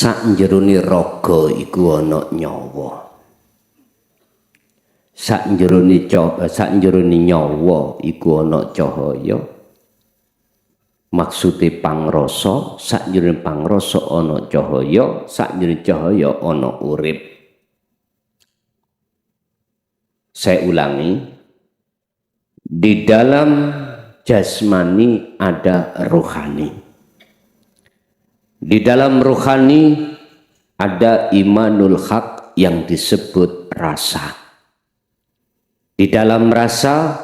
Sakjerone raga iku ana nyawa. Sakjerone nyawa iku ana cahaya. Maksude pangrasa, sakjerone pangrasa ana cahaya, sakjerone cahaya ana urip. Saya ulangi, di dalam jasmani ada rohani. Di dalam rohani ada imanul haq yang disebut rasa. Di dalam rasa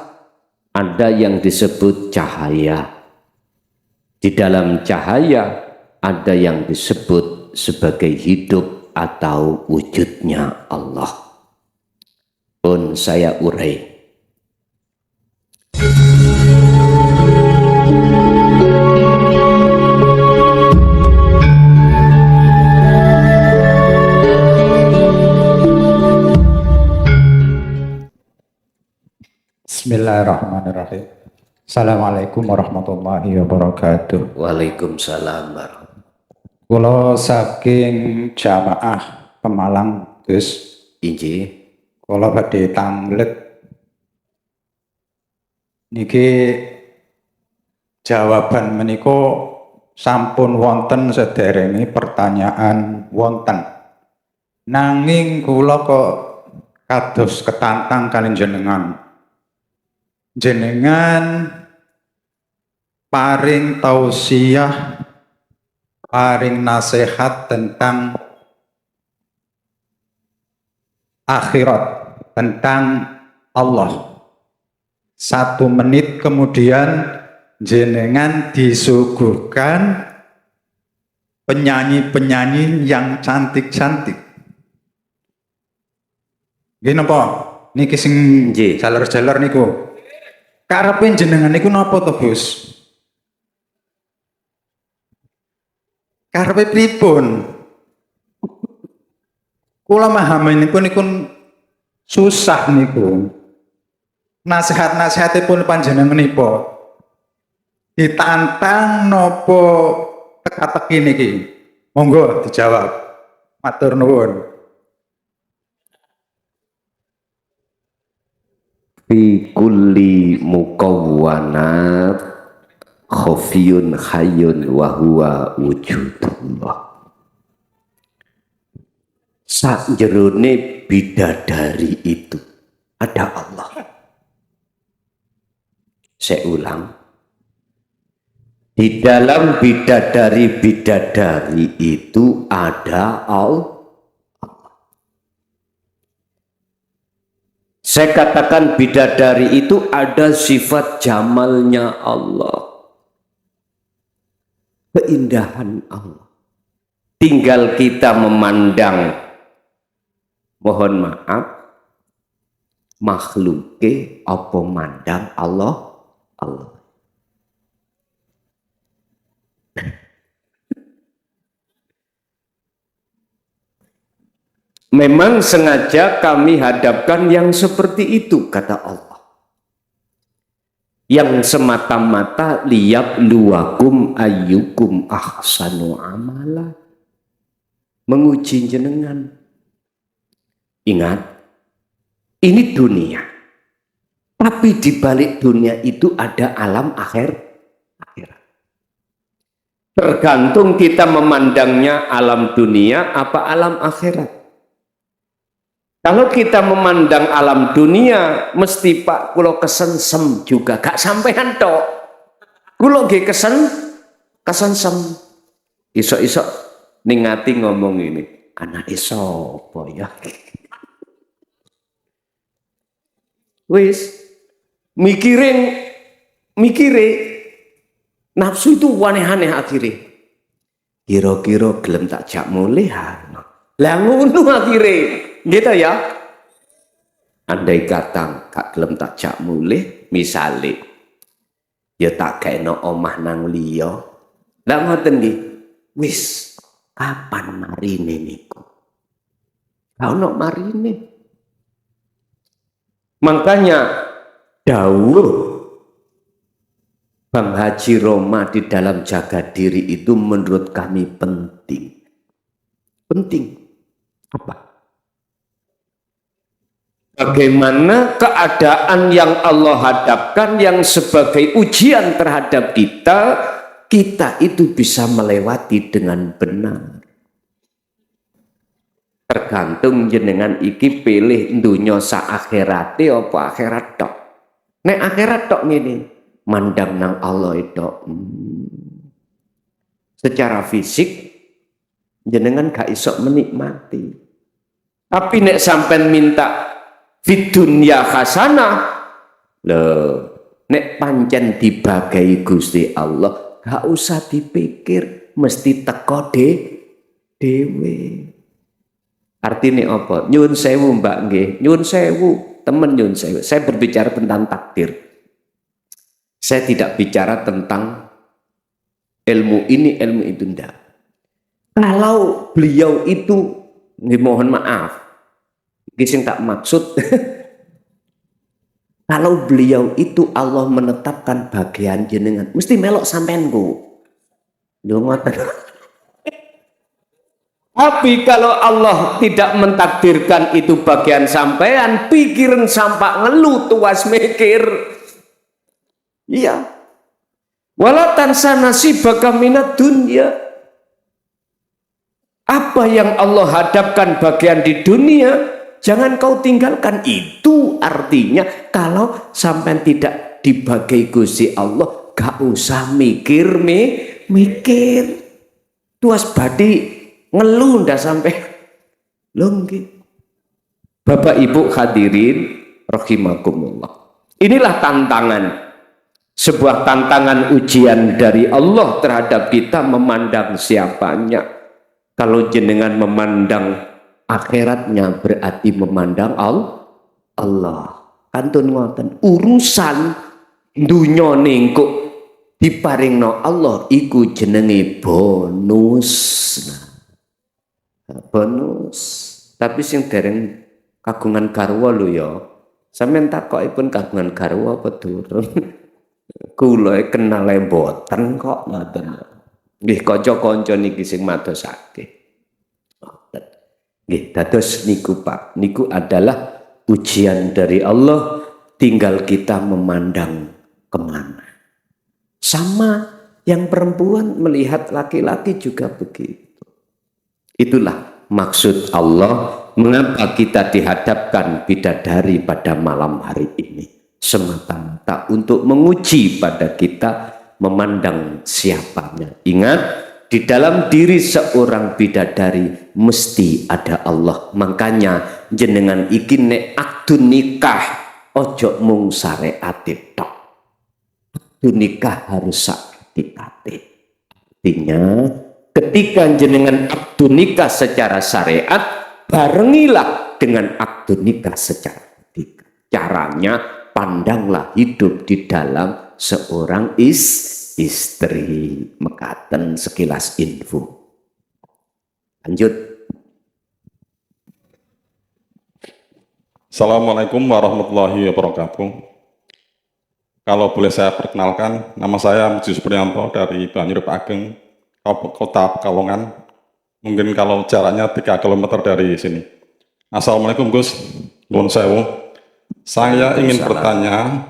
ada yang disebut cahaya. Di dalam cahaya ada yang disebut sebagai hidup atau wujudnya Allah. Pun saya urai. Bismillahirrahmanirrahim. Assalamualaikum warahmatullahi wabarakatuh. Waalaikumsalam warahmatullahi. Kula saking jamaah Pemalang, Gus. Injih. Kula badhe tamlet niki jawaban menika sampun wonten sederenge pertanyaan wonten. Nanging kula kok kados ketantang kalian jenengan paring tausiah, paring nasihat tentang akhirat, tentang Allah. 1 menit kemudian jenengan disuguhkan penyanyi-penyanyi yang cantik-cantik. Nggih napa? Niki sing jaler-jaler niku. Karepe jenengan niku napa to, Gus? Karepe pripun? Kula memahami niku susah niku. Nasihat-nasihatipun panjenengan niku ditantang napa teka-teki niki? Monggo dijawab. Matur nuwun. Fi kulli mukawwanat khafiyun hayyun wa huwa wujudullah. Sakjerone bidadari itu ada Allah. Saya ulang. Di dalam bidadari itu ada Allah. Saya katakan bidadari itu ada sifat jamalnya Allah. Keindahan Allah. Tinggal kita memandang, mohon maaf, makhluke apa mandang Allah. Memang sengaja kami hadapkan yang seperti itu, kata Allah. Yang semata-mata liyabluwakum ayyukum ahsanu amala. Menguji jenengan. Ingat, ini dunia. Tapi di balik dunia itu ada alam akhirat. Tergantung kita memandangnya alam dunia apa alam akhirat. Kalau kita memandang alam dunia, mesti Pak kulo kesensem juga, gak sampean tok. Kulo ge kesensem. Isok-isok ningati ngomong ini, anak sapa ya? Wis mikire nafsu itu aneh-aneh akhirnya. Kira-kira gelem tak jak mulih lah ngono akhirnya. Gitu ya. Andai kata kak gelem tak jak mulih, misale ya tak gaeno omah nang liya. Lah ngoten nggih. Wis kapan marine niku? Lah ono marine. Makanya dawuh Bang Haji Roma di dalam jaga diri itu menurut kami penting. Penting. Apa? Bagaimana keadaan yang Allah hadapkan yang sebagai ujian terhadap kita, kita itu bisa melewati dengan benar. Tergantung jenengan iki pilih dunya sa akhirate apa akhirat tok. Nek akhirat tok ngene, mandang nang Allah itu. Secara fisik jenengan gak iso menikmati. Tapi nek sampean minta fid dunya hasanah, nek pancen dibagai Gusti Allah, gak usah dipikir, mesti teko dewe. Artinya apa? Nyun sewu mbak nggih, nyun sewu, temen nyun sewu. Saya berbicara tentang takdir. Saya tidak bicara tentang ilmu ini, ilmu itu enggak. Kalau beliau itu, mohon maaf, sing tak maksud, kalau beliau itu Allah menetapkan bagian jenengan, mesti melok sampean ku. Lho ngoten. Tapi kalau Allah tidak mentakdirkan itu bagian sampean, pikiran sampak ngeluh tuas mikir. Iya. Wala tansa nasibaka minad dunya. Apa yang Allah hadapkan bagian di dunia, jangan kau tinggalkan. Itu artinya kalau sampean tidak dibagi Gusti Allah, gak usah mikir. Tuas badi ngeluh ndak sampai longgi. Bapak Ibu hadirin rahimakumullah. Inilah tantangan, sebuah tantangan ujian dari Allah terhadap kita memandang siapanya. Kalau jenengan memandang akhiratnya berarti memandang Allah. Kantun ngoten, urusan dunya ningkuk diparingno Allah iku jenenge bonus. Bonus. Tapi sing dereng kagungan garwa lho ya. Sampeyan takokipun kagungan garwa apa durung? Kula kenal mboten kok ngoten. Nggih kanca-kanca niki sing madosake. Ngoten. Nggih, dados niku Pak. Niku adalah ujian dari Allah, tinggal kita memandang kemana. Sama yang perempuan melihat laki-laki juga begitu. Itulah maksud Allah mengapa kita dihadapkan bidadari pada malam hari ini. Semata-mata untuk menguji pada kita memandang siapanya. Ingat, di dalam diri seorang bidadari mesti ada Allah. Makanya jenengan iki nek akdu nikah ojo mung syariate tok. Akdu nikah harus sakti-ati. Artinya ketika jenengan akdu nikah secara syariat, barengilah dengan akdu nikah secara etika. Caranya, pandanglah hidup di dalam seorang istri. Mekaten sekilas info. Lanjut. Assalamualaikum warahmatullahi wabarakatuh. Kalau boleh saya perkenalkan, nama saya Muji Supriyanto dari Banyurup Ageng, Kota Pekalongan. Mungkin kalau jaraknya 3 km dari sini. Assalamualaikum Gus, nuwun sewu. Saya ingin bertanya,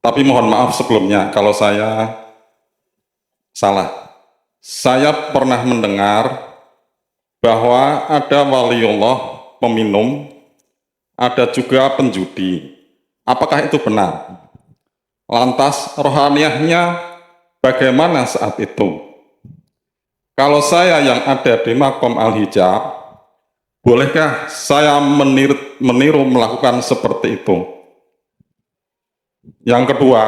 tapi mohon maaf sebelumnya kalau saya salah. Saya pernah mendengar bahwa ada waliullah peminum, ada juga penjudi. Apakah itu benar? Lantas rohaniahnya bagaimana saat itu? Kalau saya yang ada di Makom Al-Hijab, bolehkah saya meniru melakukan seperti itu? Yang kedua,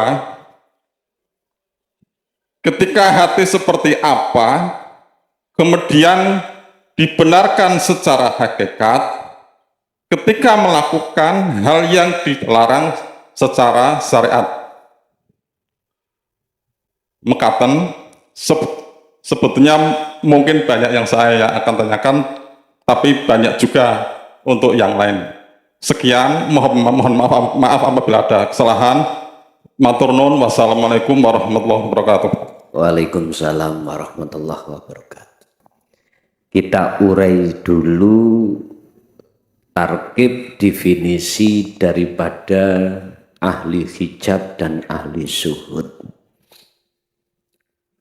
ketika hati seperti apa, kemudian dibenarkan secara hakikat, ketika melakukan hal yang dilarang secara syariat. Mekaten, sebetulnya mungkin banyak yang saya akan tanyakan, tapi banyak juga untuk yang lain. Sekian, mohon maaf apabila ada kesalahan. Matur nuwun, wassalamualaikum warahmatullahi wabarakatuh. Waalaikumsalam warahmatullahi wabarakatuh. kita urai dulu tarkib definisi daripada ahli hijab dan ahli syuhud.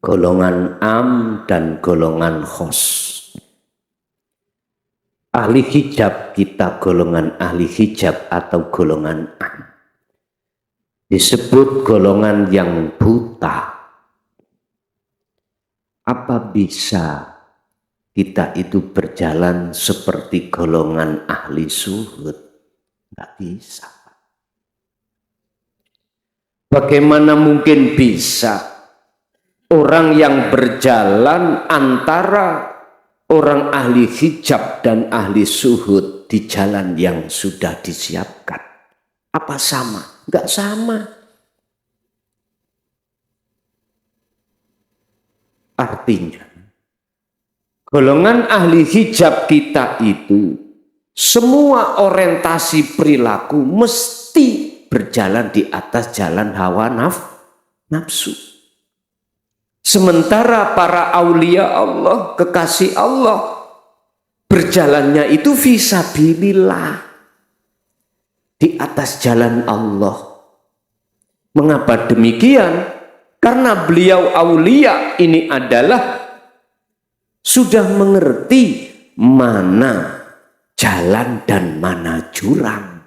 Golongan am dan golongan khos. Ahli hijab kita golongan ahli hijab atau golongan am. Disebut golongan yang buta. Apa bisa kita itu berjalan seperti golongan ahli syuhud? Tidak bisa. Bagaimana mungkin bisa orang yang berjalan antara orang ahli hijab dan ahli syuhud di jalan yang sudah disiapkan? Apa sama? Enggak sama. Artinya, golongan ahli hijab kita itu semua orientasi perilaku mesti berjalan di atas jalan hawa nafsu. Sementara para aulia Allah, kekasih Allah, berjalannya itu fisabilillah di atas jalan Allah. Mengapa demikian? Karena beliau aulia ini adalah sudah mengerti mana jalan dan mana jurang.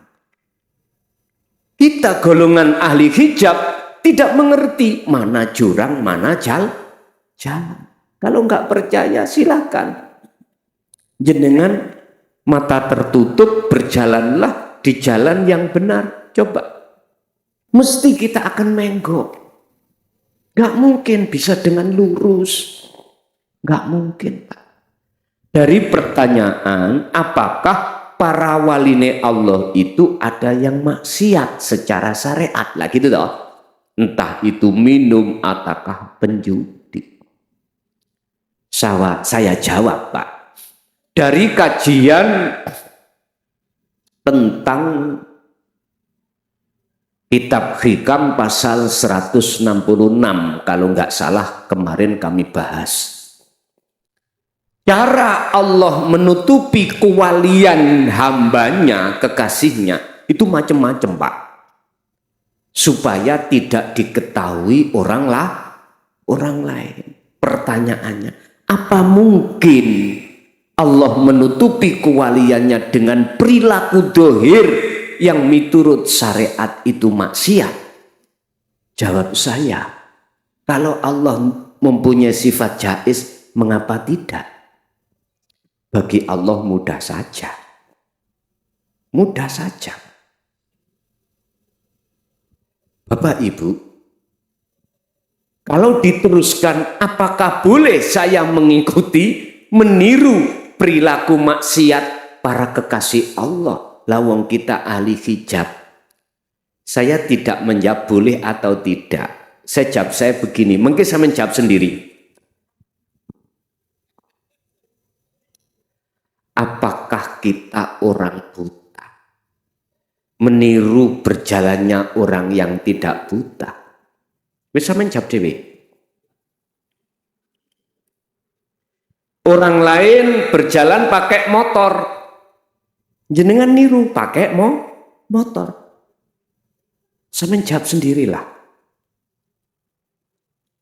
Kita golongan ahli hijab tidak mengerti mana jurang, mana jalan. Kalau enggak percaya silakan. Jenengan mata tertutup berjalanlah di jalan yang benar. Coba. Mesti kita akan menggok. Enggak mungkin bisa dengan lurus. Enggak mungkin, Pak. Dari pertanyaan, apakah para waline Allah itu ada yang maksiat secara syariat? Lah gitu toh. Entah itu minum ataukah penjudi. Saya jawab, Pak. Dari kajian tentang kitab Hikam pasal 166, kalau nggak salah kemarin kami bahas. Cara Allah menutupi kewalian hambanya, kekasihnya, itu macam-macam, Pak. Supaya tidak diketahui orang lain. Pertanyaannya, apa mungkin Allah menutupi kewaliannya dengan perilaku dohir yang miturut syariat itu maksiat? Jawab saya, kalau Allah mempunyai sifat jaiz, mengapa tidak? Bagi Allah mudah saja. Mudah saja. Bapak Ibu, kalau diteruskan, apakah boleh saya mengikuti, meniru perilaku maksiat para kekasih Allah? Lawang kita ahli hijab. Saya tidak menjawab boleh atau tidak. Saya jawab saya begini, mungkin saya menjawab sendiri. Apakah kita orang buta meniru berjalannya orang yang tidak buta? Bisa menjawab dewe. Orang lain berjalan pakai motor, jenengan niru pakai motor. Saya menjawab sendirilah.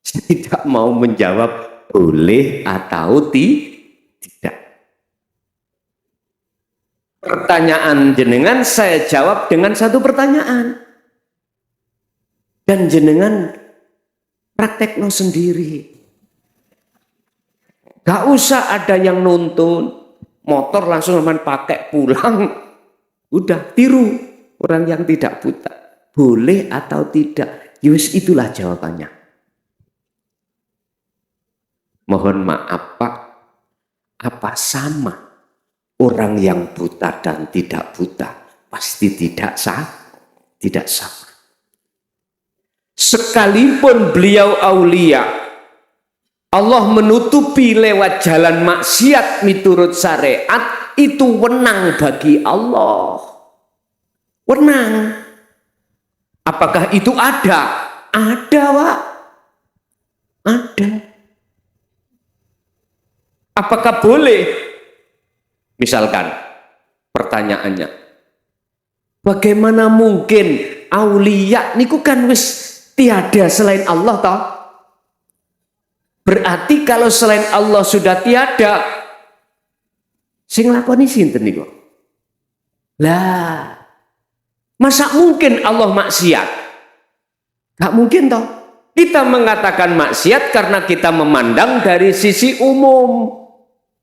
Saya tidak mau menjawab boleh atau tidak. Pertanyaan jenengan saya jawab dengan satu pertanyaan. Dan jenengan praktekno sendiri. Gak usah ada yang nuntun. Motor langsung pakai pulang. Udah tiru orang yang tidak buta. Boleh atau tidak? Yus, itulah jawabannya. Mohon maaf Pak. Apa sama? Orang yang buta dan tidak buta pasti tidak sama. Sekalipun beliau aulia, Allah menutupi lewat jalan maksiat miturut syariat, itu wenang bagi Allah. Wenang. Apakah itu ada? Ada, Pak. Ada. Apakah boleh? Misalkan pertanyaannya, bagaimana mungkin aulia niku kan wis tiada selain Allah toh? Berarti kalau selain Allah sudah tiada, sing lakoni sinten niku? Lah, masa mungkin Allah maksiat? Gak mungkin toh. Kita mengatakan maksiat karena kita memandang dari sisi umum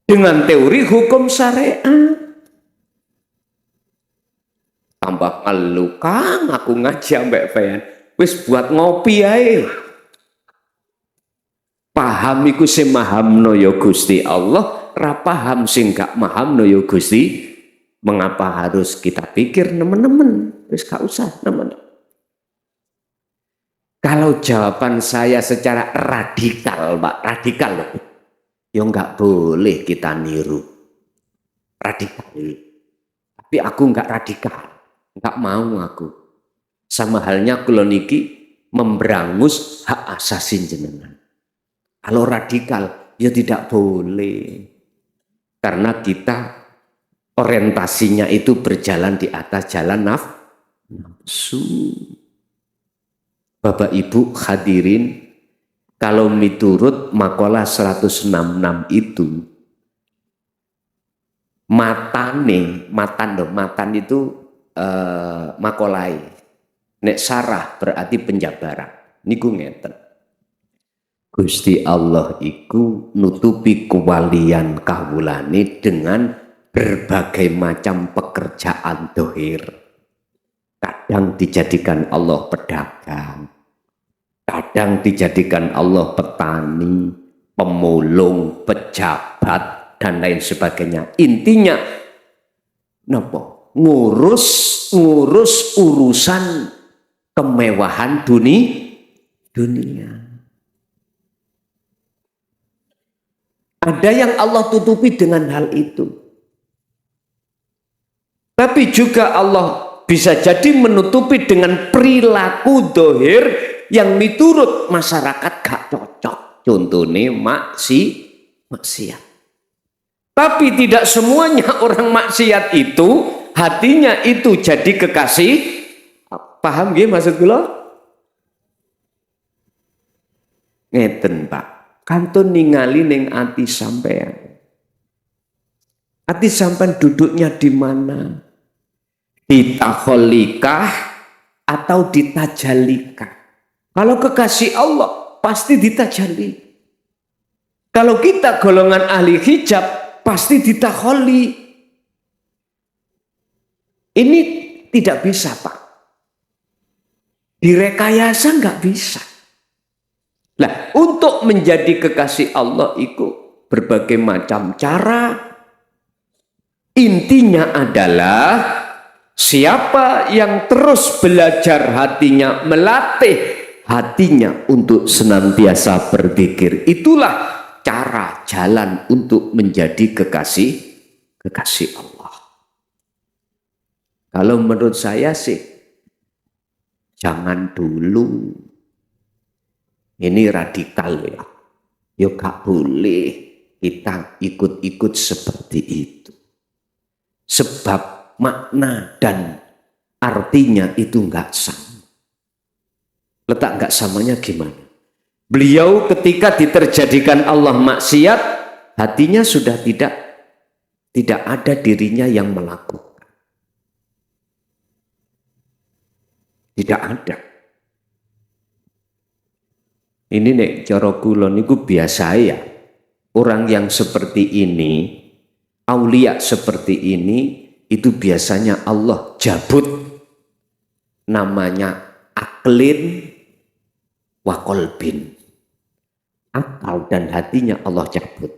dengan teori hukum syariat. Tambah malu Kang, aku ngaji ambek Fayan. Wis buat ngopi ae. Paham iku sing mahamno ya Gusti Allah, ra paham sing gak mahamno ya Gusti. Mengapa harus kita pikir nemen-nemen? Wis gak usah nemen. Kalau jawaban saya secara radikal, Pak, radikal loh. Ya nggak boleh kita niru. Radikal. Tapi aku nggak radikal. Nggak mau aku. Sama halnya kula niki memberangus hak asasi jenengan. Kalau radikal, ya tidak boleh. Karena kita orientasinya itu berjalan di atas jalan nafsu. Bapak Ibu hadirin, kalau miturut makalah 166 itu, matan itu makolai. Nek sarah berarti penjabaran. Niku ngeten. Gusti Allah iku nutupi kewalian kawulane dengan berbagai macam pekerjaan dohir. Kadang dijadikan Allah pedagang, kadang dijadikan Allah petani, pemulung, pejabat, dan lain sebagainya. Intinya, ngurus urusan kemewahan dunia. Ada yang Allah tutupi dengan hal itu. Tapi juga Allah bisa jadi menutupi dengan perilaku dohir yang miturut masyarakat gak cocok. Contohnya maksiat. Tapi tidak semuanya orang maksiat itu hatinya itu jadi kekasih. Paham gak maksud kula? Ngeten Pak. Kantun ningali ning ati sampean. Ati sampean duduknya di mana? Ditaholikah atau ditajalikah? Kalau kekasih Allah pasti ditajali. Kalau kita golongan ahli hijab pasti ditaholi. Ini tidak bisa Pak. Direkayasa nggak bisa. Nah, untuk menjadi kekasih Allah itu berbagai macam cara. Intinya adalah siapa yang terus belajar hatinya, melatih hatinya untuk senantiasa berzikir, itulah cara jalan untuk menjadi kekasih Allah. Kalau menurut saya sih, jangan dulu. Ini radikal ya. Ya gak boleh kita ikut-ikut seperti itu. Sebab makna dan artinya itu enggak sama. Letak enggak samanya gimana? Beliau ketika diterjadikan Allah maksiat, hatinya sudah tidak ada dirinya yang melakukan. Tidak ada. Ini nek cara kula niku biasa ya. Orang yang seperti ini, aulia seperti ini, itu biasanya Allah jabut, namanya aklin wa qalbin. Akal dan hatinya Allah cabut.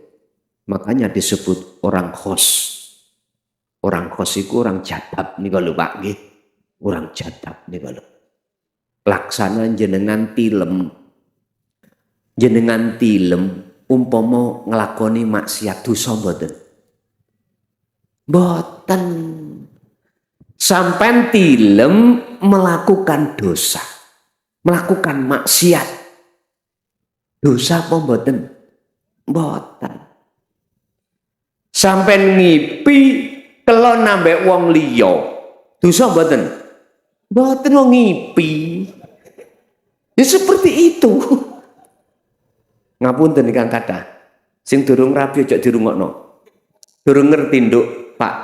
Makanya disebut orang khos. Orang khos itu orang jadab nih kalau Pak nggih. Orang jadab nih kalau. Laksana jenengan tilem. Jenengan tilem umpama nglakoni maksiat dosa mboten. Mboten. Sampai tilem melakukan dosa, melakukan maksiat. Dosa apa mboten? Mboten. sampai ngipi kelon nambah wong liya. Dosa mboten? Mboten wong ngipi. Ya seperti itu. Ngapunten Kang Kathah. Sing durung rabi aja dirungokno. Durung ngerti nduk, Pak.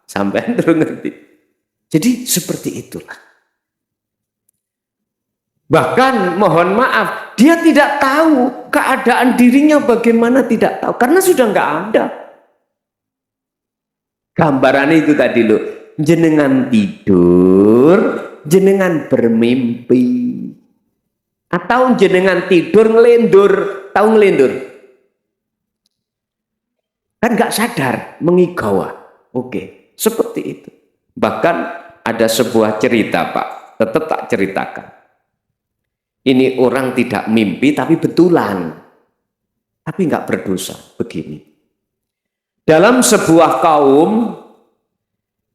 Sampean durung ngerti. Jadi seperti itulah. Bahkan mohon maaf, dia tidak tahu keadaan dirinya bagaimana, tidak tahu. Karena sudah nggak ada. Gambarannya itu tadi loh. Jenengan tidur, jenengan bermimpi. Atau jenengan tidur ngelendur. Tahu ngelendur? Kan nggak sadar, mengigawa. Oke, seperti itu. Bahkan ada sebuah cerita Pak, tetap tak ceritakan. Ini orang tidak mimpi tapi betulan. Tapi nggak berdosa. Begini. Dalam sebuah kaum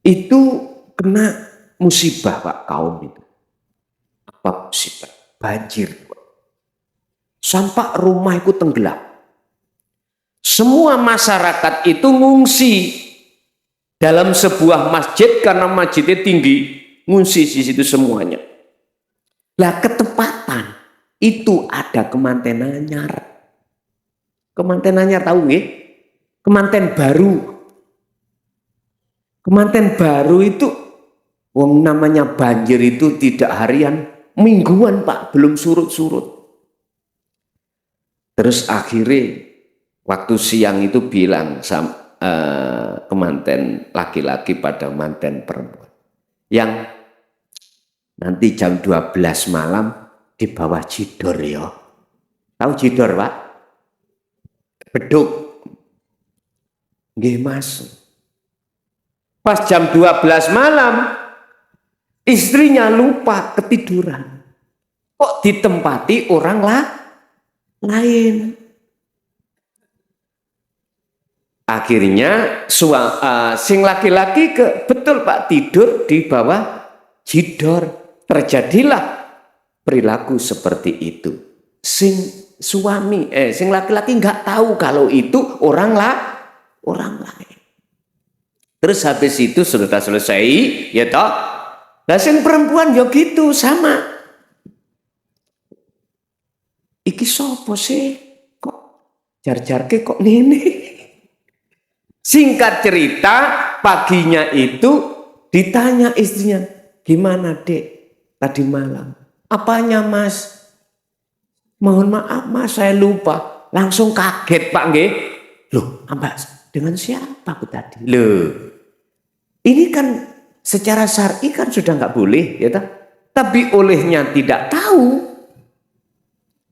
itu kena musibah Pak, kaum itu. Apa musibah? Banjir. Sampai rumah itu tenggelam. Semua masyarakat itu ngungsi dalam sebuah masjid karena masjidnya tinggi. Ngungsi di situ semuanya. Lah ketepatan itu ada kemanten anyar. Kemanten anyar tahu nggih? Kemanten baru. Kemanten baru itu wong namanya banjir itu tidak harian, mingguan Pak, belum surut-surut. Terus akhirnya waktu siang itu bilang kemanten laki-laki pada manten perempuan. Yang nanti jam 12 malam di bawah jidor ya. Tahu jidor Pak? Beduk. Nggih Mas. Pas jam 12 malam istrinya lupa ketiduran. Kok ditempati orang lain. Akhirnya sing laki-laki betul Pak tidur di bawah jidor. Terjadilah perilaku seperti itu. Sing laki-laki nggak tahu kalau itu orang lain. Terus habis itu sudah selesai, ya toh. Lah sing perempuan ya gitu sama. Iki sopo sih? Kok jar-jarke kok ngene? Singkat cerita, paginya itu ditanya istrinya, gimana Dek? Tadi malam. Apanya Mas? Mohon maaf Mas, saya lupa. Langsung kaget Pak nggih. Loh, Mbak, dengan siapa aku tadi? Loh, ini kan secara syar'i kan sudah nggak boleh, ya tak? Tapi olehnya tidak tahu.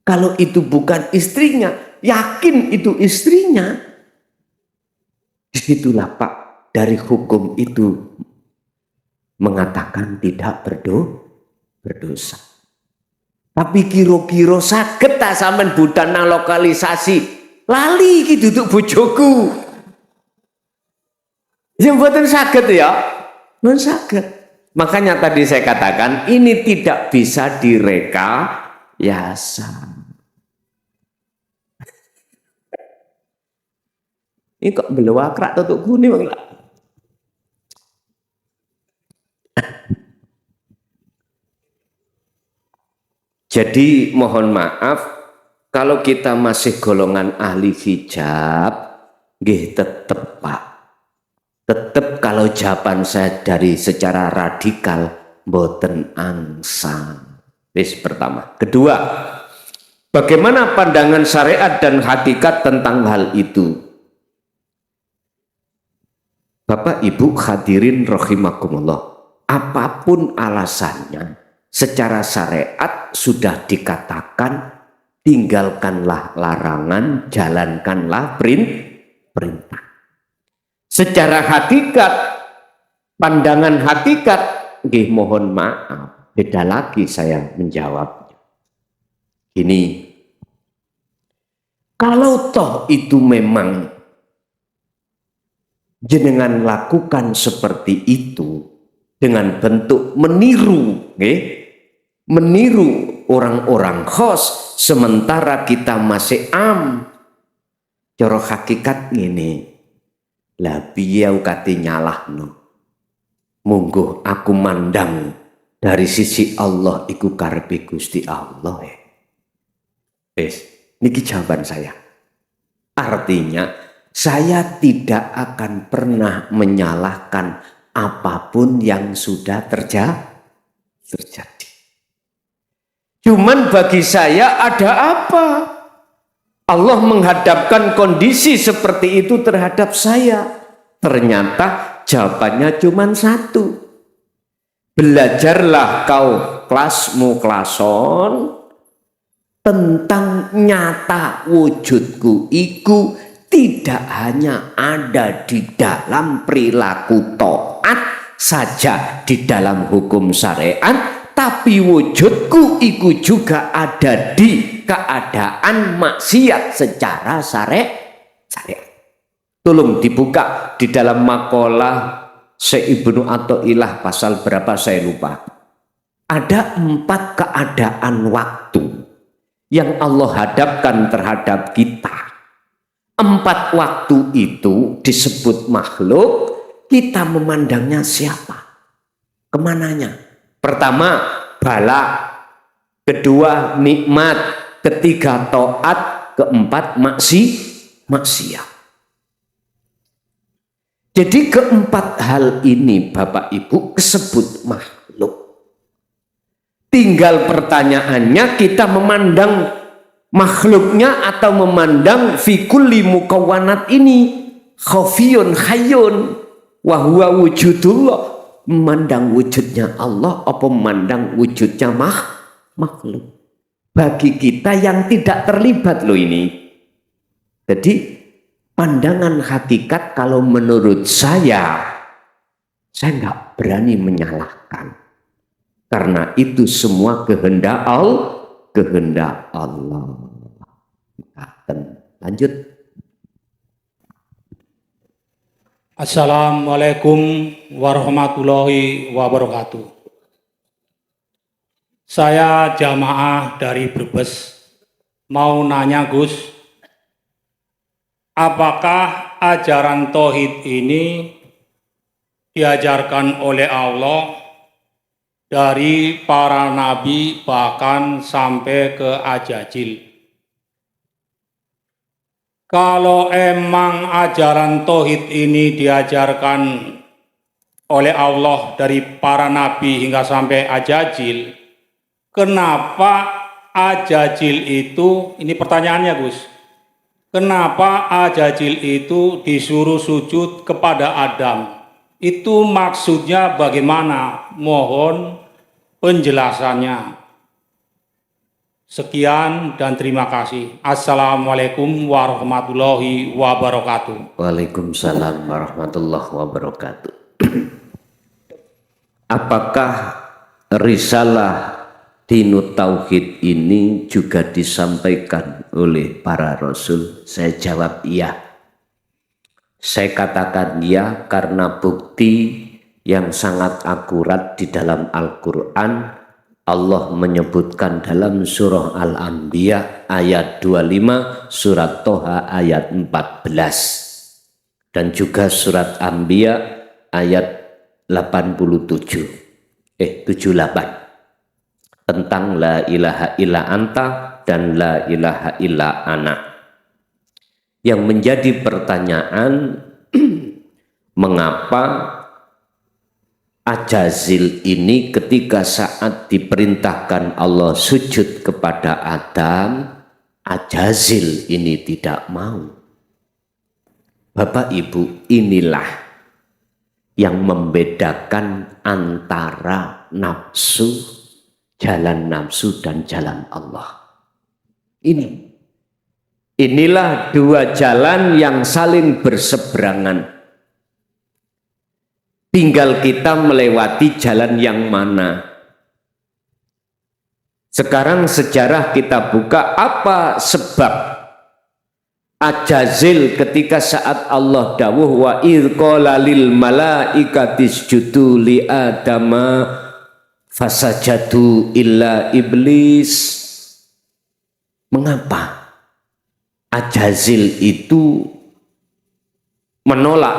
Kalau itu bukan istrinya, yakin itu istrinya. Disitulah Pak, dari hukum itu mengatakan tidak berdosa. Tapi kira-kira saged tak sampean budan nang lokalisasi lali iki duduk bojoku. Ya mboten saged ya. Mboten saged. Makanya tadi saya katakan ini tidak bisa direkayasa. Ini kok belewakrak tutuk guni Bang. Jadi mohon maaf kalau kita masih golongan ahli hijab, nggih tetep Pak. Tetep kalau jawaban saya dari secara radikal mboten angsang. Wis pertama. Kedua, bagaimana pandangan syariat dan hakikat tentang hal itu? Bapak Ibu hadirin rahimakumullah. Apapun alasannya, secara syariat sudah dikatakan tinggalkanlah larangan, jalankanlah perintah. Secara hakikat, pandangan hakikat, nggih mohon maaf, beda lagi saya menjawabnya. Gini, kalau toh itu memang jenengan lakukan seperti itu dengan bentuk meniru, meniru orang-orang khos, sementara kita masih cara hakikat ini. Lah piye kate nyalahno? Munggo aku mandang dari sisi Allah iku karepe Gusti Allah. Niki jawaban saya. Artinya saya tidak akan pernah menyalahkan apapun yang sudah terjadi. Cuman bagi saya ada apa? Allah menghadapkan kondisi seperti itu terhadap saya. Ternyata jawabannya cuma satu. Belajarlah kau kelasmu klason tentang nyata wujudku iku tidak hanya ada di dalam perilaku taat saja di dalam hukum syariat, tapi wujudku iku juga ada di keadaan maksiat secara syariat. Tolong dibuka di dalam makalah Syekh Ibnu Athaillah pasal berapa saya lupa. Ada 4 keadaan waktu yang Allah hadapkan terhadap kita. 4 waktu itu disebut makhluk, kita memandangnya siapa? Kemananya? Pertama, bala. Kedua, nikmat. Ketiga, taat. Keempat, maksiat. Jadi keempat hal ini Bapak Ibu disebut makhluk. Tinggal pertanyaannya kita memandang makhluknya atau memandang fikulli mukawwanat ini khafiyun hayyun wa huwa wujudullah, memandang wujudnya Allah apa memandang wujudnya makhluk. Bagi kita yang tidak terlibat loh ini. Jadi pandangan hakikat kalau menurut saya nggak berani menyalahkan. Karena itu semua kehendak Allah. Lanjut. Assalamualaikum warahmatullahi wabarakatuh. Saya jamaah dari Brebes. Mau nanya Gus, apakah ajaran tauhid ini diajarkan oleh Allah dari para nabi bahkan sampai ke Ajajil? Kalau emang ajaran tauhid ini diajarkan oleh Allah dari para nabi hingga sampai Ajajil, kenapa Ajajil itu, ini pertanyaannya Gus, kenapa Ajajil itu disuruh sujud kepada Adam? Itu maksudnya bagaimana? Mohon penjelasannya. Sekian dan terima kasih. Assalamualaikum warahmatullahi wabarakatuh. Waalaikumsalam warahmatullahi wabarakatuh. Apakah risalah Dinut Tauhid ini juga disampaikan oleh para Rasul? Saya jawab iya. Saya katakan iya karena bukti yang sangat akurat di dalam Al-Quran. Allah menyebutkan dalam surah Al-Anbiya ayat 25, surat Toha ayat 14, dan juga surat Anbiya ayat 78 tentang la ilaha illa anta dan la ilaha illa ana. Yang menjadi pertanyaan, mengapa Ajazil ini ketika saat diperintahkan Allah sujud kepada Adam, Ajazil ini tidak mau. Bapak Ibu, inilah yang membedakan antara nafsu, jalan nafsu dan jalan Allah. Inilah dua jalan yang saling berseberangan. Tinggal kita melewati jalan yang mana. Sekarang sejarah kita buka, apa sebab Ajazil ketika saat Allah dawuh wa idh qala lil malaikati isjudu li adama fasajadu illa iblis. Mengapa Ajazil itu menolak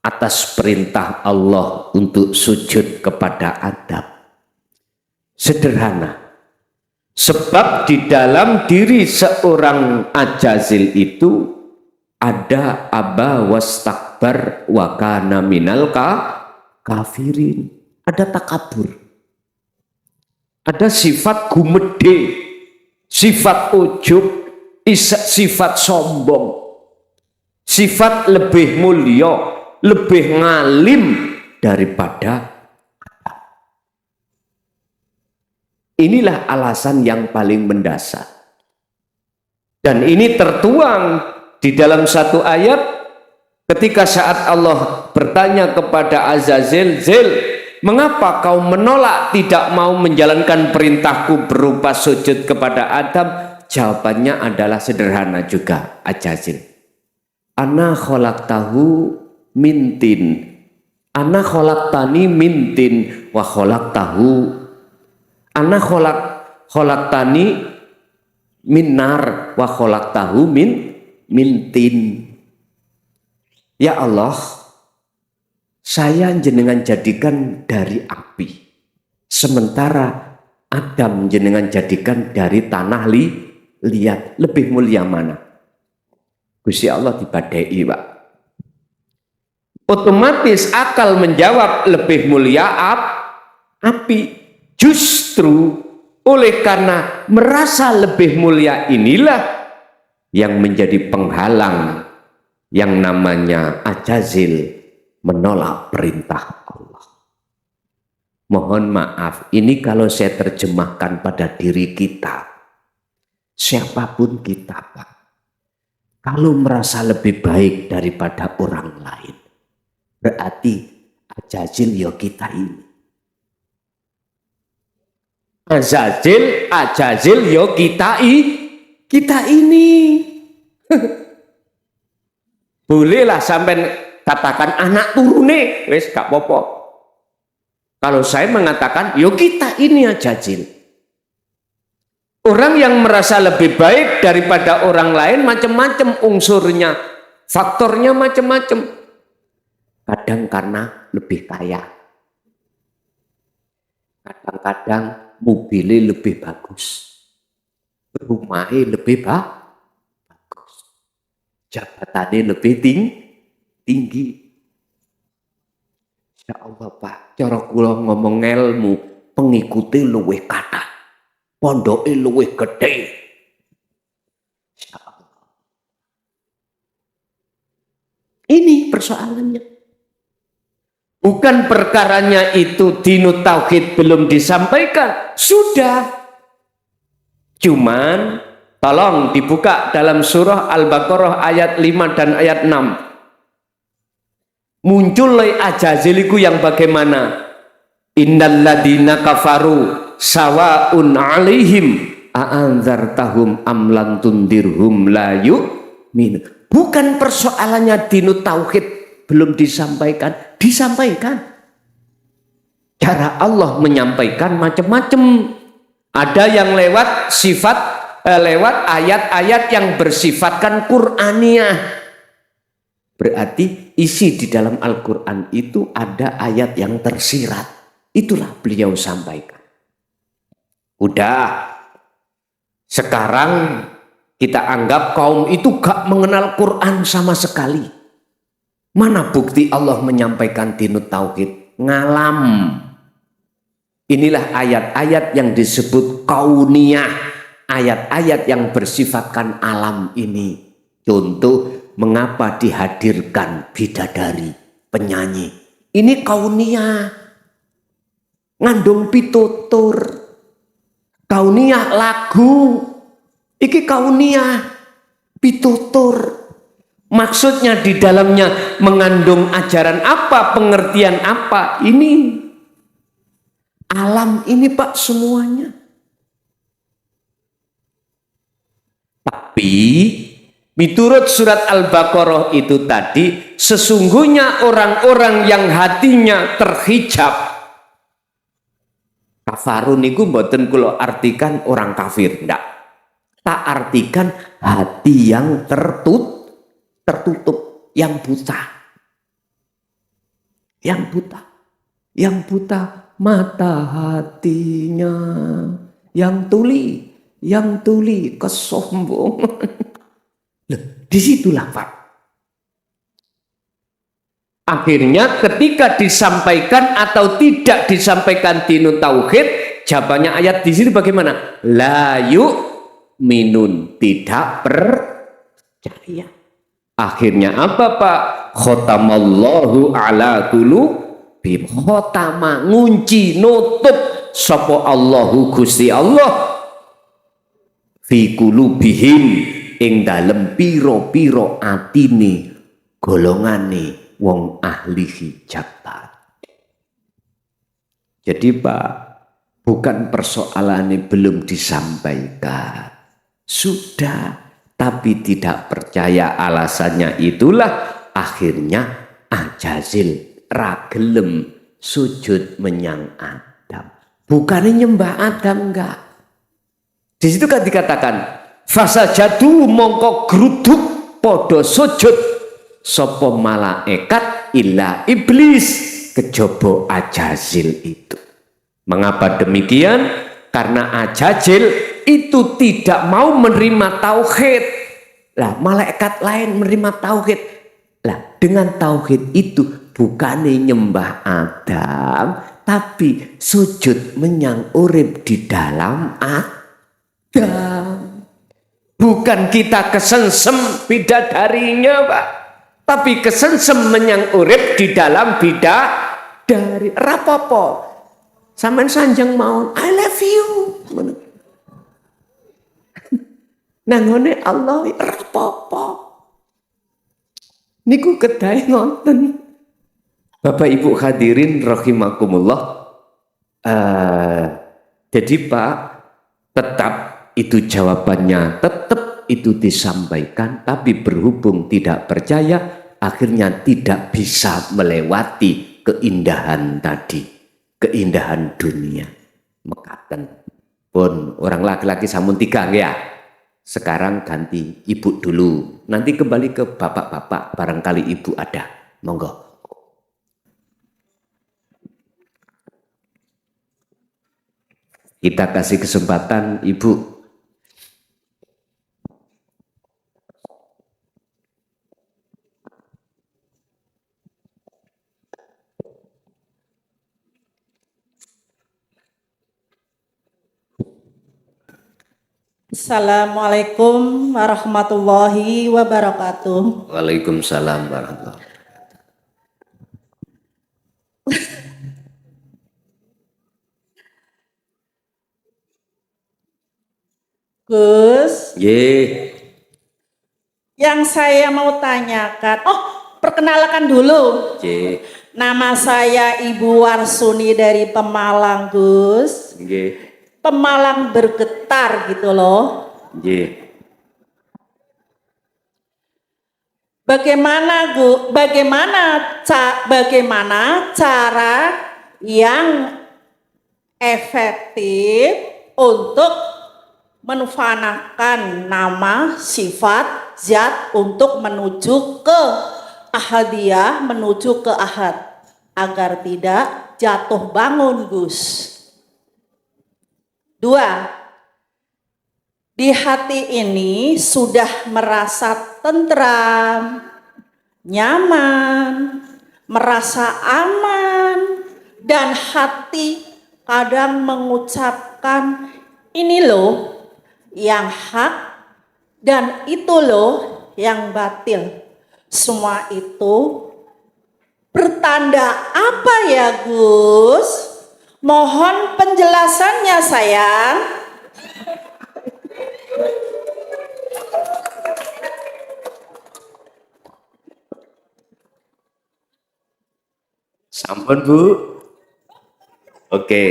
atas perintah Allah untuk sujud kepada Adam? Sederhana. Sebab di dalam diri seorang Ajazil itu ada aba wastakbar wa kana minal kafirin. Ada takabur. Ada sifat gumede, sifat ujub, sifat sombong, sifat lebih mulia, lebih ngalim daripada. Inilah alasan yang paling mendasar. Dan ini tertuang di dalam satu ayat ketika saat Allah bertanya kepada Azazil, Zil, mengapa kau menolak tidak mau menjalankan perintahku berupa sujud kepada Adam? Jawabannya adalah sederhana juga, Azazil. Ana khalaqtahu mintin. Ana khalaqtani mintin wa khalaqtahu. Ana khalaqtani minnar wa khalaqtahu mintin. Ya Allah, saya jenengan jadikan dari api, sementara Adam jenengan jadikan dari tanah liat. Lebih mulia mana? Gusti Allah dibadai, Pak. Otomatis akal menjawab lebih mulia api. Justru oleh karena merasa lebih mulia inilah yang menjadi penghalang yang namanya Ajazil menolak perintah Allah. Mohon maaf, ini kalau saya terjemahkan pada diri kita, siapapun kita, Pak, kalau merasa lebih baik daripada orang lain, berarti Ajazil ya kita ini. Ajazil yo kita ini. Bolehlah sampai katakan anak turune, wes gak apa-apa. Kalau saya mengatakan yo kita ini Ajazil. Orang yang merasa lebih baik daripada orang lain macam-macam unsurnya, faktornya macam-macam. Kadang karena lebih kaya. Kadang-kadang mobilnya lebih bagus, rumahnya lebih bagus, jabatannya lebih tinggi. Ya Allah Pak, cara kula ngomong ilmu, pengikuti luwih kathah, pondoke luwih gede. Ya Allah. Ini persoalannya. Bukan perkaranya itu dinu tauhid belum disampaikan, sudah. Cuman tolong dibuka dalam surah Al-Baqarah ayat 5 dan ayat 6. Muncul Ajaziliku yang bagaimana? Innal ladina kafaru sawaun alaihim a'anzartahum am lam tundirhum la yu'min. Bukan persoalannya dinu tauhid belum disampaikan, disampaikan. Cara Allah menyampaikan macam-macam. Ada yang lewat lewat ayat-ayat yang bersifatkan Qur'aniyah. Berarti isi di dalam Al-Quran itu ada ayat yang tersirat. Itulah beliau sampaikan. Udah. Sekarang kita anggap kaum itu gak mengenal Quran sama sekali. Mana bukti Allah menyampaikan dinut tauhid? Ngalam. Inilah ayat-ayat yang disebut kauniyah. Ayat-ayat yang bersifatkan alam ini. Contoh, mengapa dihadirkan bidadari, penyanyi. Ini kauniyah. Ngandung pitutur. Kauniyah lagu. Iki kauniyah. Pitutur. Maksudnya di dalamnya mengandung ajaran apa, pengertian apa? Ini alam ini Pak semuanya. Tapi miturut surat Al-Baqarah itu tadi, sesungguhnya orang-orang yang hatinya terhijab. Kafarun niku mboten kula artikan orang kafir, ndak. Tak artikan hati yang tertutup. yang buta. Yang buta. Yang buta mata hatinya. Yang tuli kesombongan. Loh, disitulah Pak. Akhirnya ketika disampaikan atau tidak disampaikan dinun tauhid, jawabannya ayat di sini bagaimana? La yu'minun, tidak percaya. Akhirnya apa Pak? Khotamallahu ala qulubihim. Khotama ngunci nutup sapa Allahu Gusti Allah fi qulubihim ing dalem pira-pira atine golongane wong ahli hijab. Jadi Pak, bukan persoalannya belum disampaikan, sudah, tapi tidak percaya. Alasannya itulah akhirnya Ajazil ragelem sujud menyang Adam. Bukannya nyembah Adam, enggak. Di situ kan dikatakan fasajadu mongko gruduk podo sujud sopo malaikat illa iblis kejaba Ajazil itu. Mengapa demikian? Karena Ajazil itu tidak mau menerima tauhid. Lah malaikat lain menerima tauhid. Lah dengan tauhid itu bukannya nyembah Adam, tapi sujud menyang urip di dalam Adam. Bukan kita kesensem bidadarinya Pak, tapi kesensem menyang urip di dalam bidadari. Rapopo sampean sanjang mawon I love you. Nangone Allah rapopo. Niku kedai ngonten. Bapak Ibu hadirin rahimakumullah. Jadi Pak, tetap itu jawabannya, tetap itu disampaikan, tapi berhubung tidak percaya, akhirnya tidak bisa melewati keindahan tadi, keindahan dunia. Mekaten pun orang laki-laki samun 3 ya. Sekarang ganti ibu dulu, nanti kembali ke bapak-bapak, barangkali ibu ada, monggo. Kita kasih kesempatan ibu. Assalamualaikum warahmatullahi wabarakatuh. Waalaikumsalam warahmatullahi wabarakatuh. Gus, Yang saya mau tanyakan, perkenalkan dulu. Nama saya Ibu Warsuni dari Pemalang, Gus. Pemalang bergetar gitu loh. Bagaimana cara yang efektif untuk menfanakan nama, sifat, zat untuk menuju ke ahadiyah, menuju ke ahad agar tidak jatuh bangun, Gus. 2. Di hati ini sudah merasa tentram, nyaman, merasa aman, dan hati kadang mengucapkan ini loh yang hak dan itu loh yang batil. Semua itu bertanda apa ya Gus? Mohon penjelasannya sayang. Sampun Bu. Oke,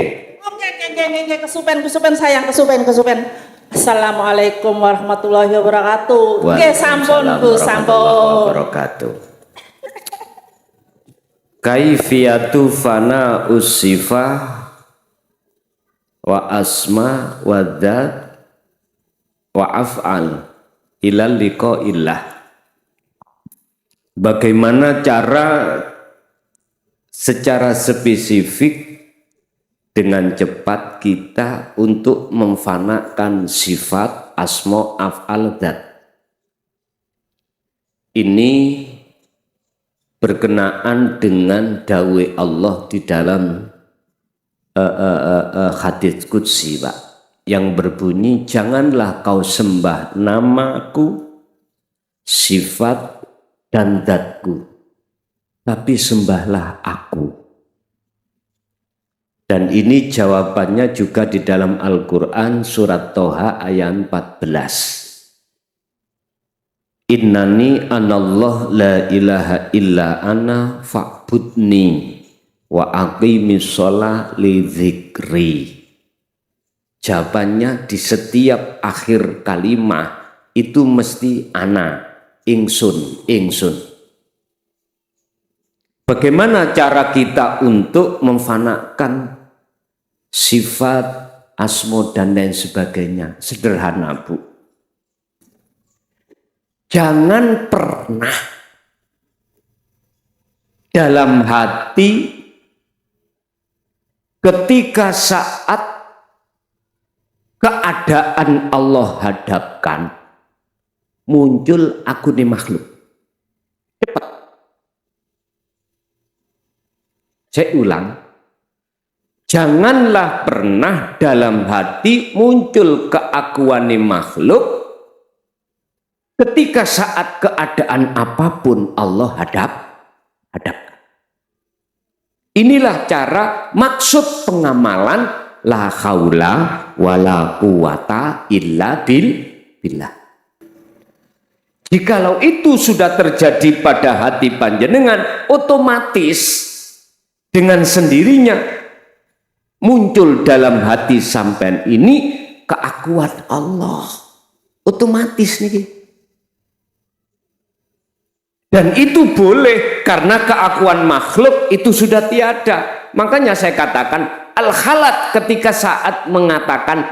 kesupen sayang, kesupen. Assalamualaikum warahmatullahi wabarakatuh. Oke, sampun Bu, sampun. Kaifiyatu fana usifah wa asma wa dzat wa af'al ilal liqa'illah. bagaimana cara secara spesifik dengan cepat kita untuk memfanakan sifat asma af'al dzat. Ini berkenaan dengan dawe Allah di dalam hadits qudsi, Pak, yang berbunyi, janganlah kau sembah namaku, sifat dan zatku, tapi sembahlah aku. Dan ini jawabannya juga di dalam Al-Quran surat Toha ayat 14. Innani anallah la ilaha illa ana fa'budni wa aqimis sholah li dzikri. Jawabannya di setiap akhir kalimat itu mesti ana, ingsun, ingsun. Bagaimana cara kita untuk memfanakan sifat, asma dan lain sebagainya? Sederhana, Bu. Jangan pernah dalam hati ketika saat keadaan Allah hadapkan muncul aku nih makhluk. Cepat. Saya ulang. Janganlah pernah dalam hati muncul keakuan makhluk ketika saat keadaan apapun Allah hadapkan. Inilah cara maksud pengamalan la haula wala quwata illa billah. Jikalau itu sudah terjadi pada hati panjenengan, otomatis dengan sendirinya muncul dalam hati sampean ini keakuan Allah. Otomatis nih. Dan itu boleh karena keakuan makhluk itu sudah tiada. Makanya saya katakan al-khalat ketika saat mengatakan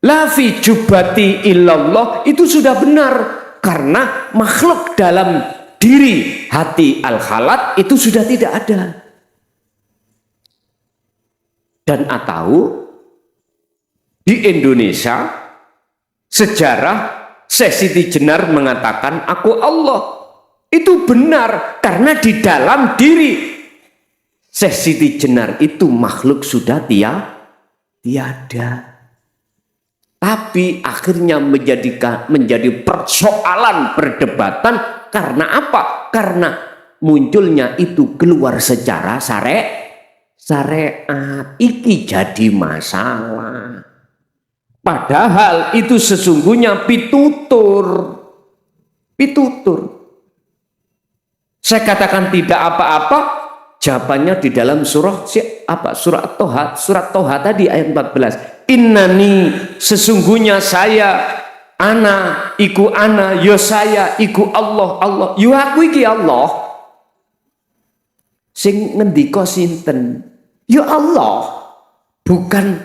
la fi jubati illallah itu sudah benar. Karena makhluk dalam diri hati al-khalat itu sudah tidak ada. Dan atau di Indonesia sejarah Syekh Siti Jenar mengatakan aku Allah. Itu benar karena di dalam diri Syekh Siti Jenar itu makhluk sudah tiada. Tapi akhirnya menjadi persoalan perdebatan karena apa? Karena munculnya itu keluar secara syariat. Iki jadi masalah. Padahal itu sesungguhnya pitutur. Saya katakan tidak apa-apa, jawabannya di dalam surah surat Toha tadi ayat 14. Innani sesungguhnya saya, ana iku ana, yo saya iku Allah, yo aku iki Allah. Sing ngendika sinten? Ya Allah, bukan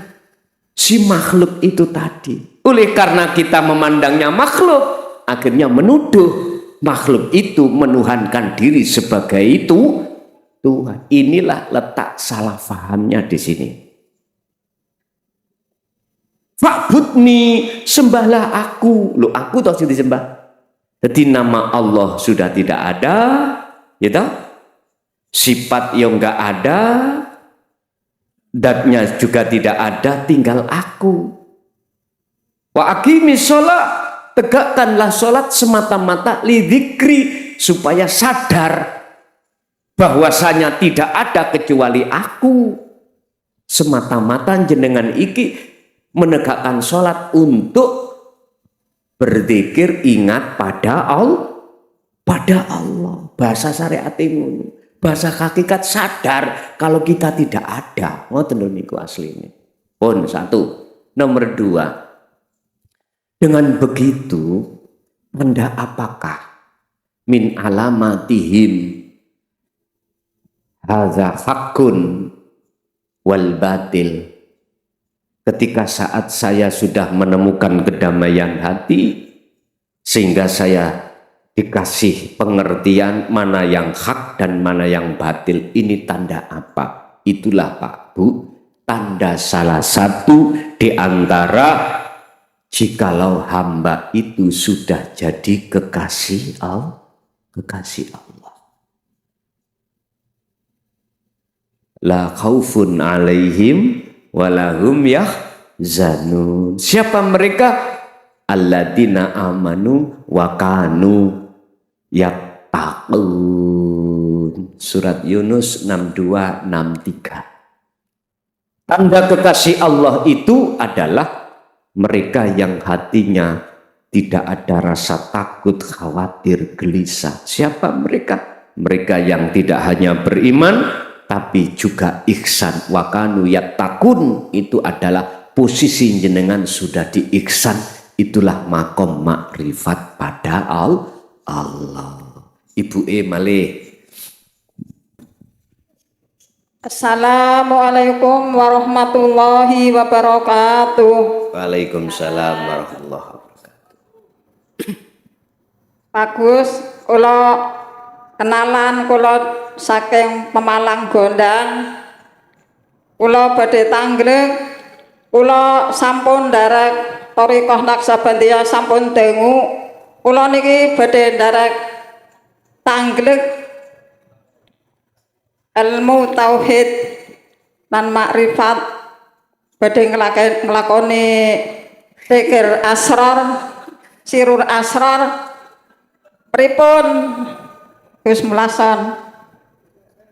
si makhluk itu tadi. Oleh karena kita memandangnya makhluk, akhirnya menuduh makhluk itu menuhankan diri sebagai itu Tuhan. Inilah letak salah fahamnya di sini. Fa'budni, sembahlah aku. Loh, aku toh sing disembah. Jadi nama Allah sudah tidak ada, ya toh? Sifat yang enggak ada, datnya juga tidak ada, tinggal aku. Wa aqimis sholat, tegakkanlah sholat semata-mata lidzikri, supaya sadar bahwasanya tidak ada kecuali aku. Semata-mata jenengan iki menegakkan sholat untuk berzikir, ingat pada Allah. Bahasa syariat ini, bahasa hakikat sadar kalau kita tidak ada. Ngoten niku asline. Pun satu. Nomor dua, dengan begitu tanda apakah min alamatihim hadza haqqun wal batil. Ketika saat saya sudah menemukan kedamaian hati sehingga saya dikasih pengertian mana yang hak dan mana yang batil. Ini tanda apa? Itulah Pak Bu, tanda salah satu di antara jikalau hamba itu sudah jadi kekasih Allah. La khaufun alaihim walahum yahzanun. Siapa mereka? Alladzina amanu wa kanu yattaqun. Surat Yunus 62-63. Tanda kekasih Allah itu adalah mereka yang hatinya tidak ada rasa takut, khawatir, gelisah. Siapa mereka? Mereka yang tidak hanya beriman tapi juga ihsan. Wa kanu yattaqun, itu adalah posisi jenengan sudah di ihsan. Itulah makom makrifat pada Allah. Ibu Malih. Assalamualaikum warahmatullahi wabarakatuh. Waalaikumsalam warahmatullahi wabarakatuh. Bagus, kula kenalan kula saking Pemalang Gondang. Kula badhe tanggrek, kula sampun nderek Thariqah Naqsabandiyah sampun dengu. Kula niki badhe nderek tanggrek ilmu tauhid lan makrifat, badhe nglakoni zikir asrar, sirul asrar. Pripun Gus Mulason?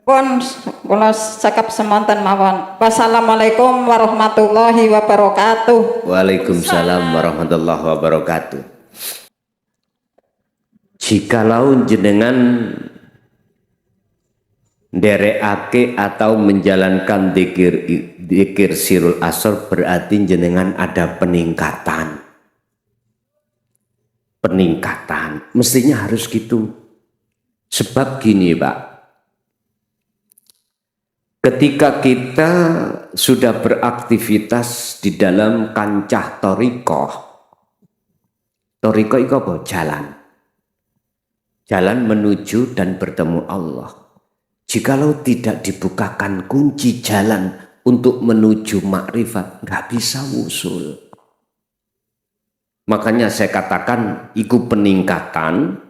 Pun kula cakap semonten mawon. Wassalamualaikum warahmatullahi wabarakatuh. Waalaikumsalam warahmatullahi wabarakatuh. Jikalau jenengan nderekake atau menjalankan dzikir sirul asr, berarti jenengan ada peningkatan. Mestinya harus gitu. Sebab gini Pak, ketika kita sudah beraktivitas di dalam kancah thariqah itu apa? Jalan menuju dan bertemu Allah. Jikalau tidak dibukakan kunci jalan untuk menuju makrifat, nggak bisa wusul. Makanya saya katakan itu peningkatan,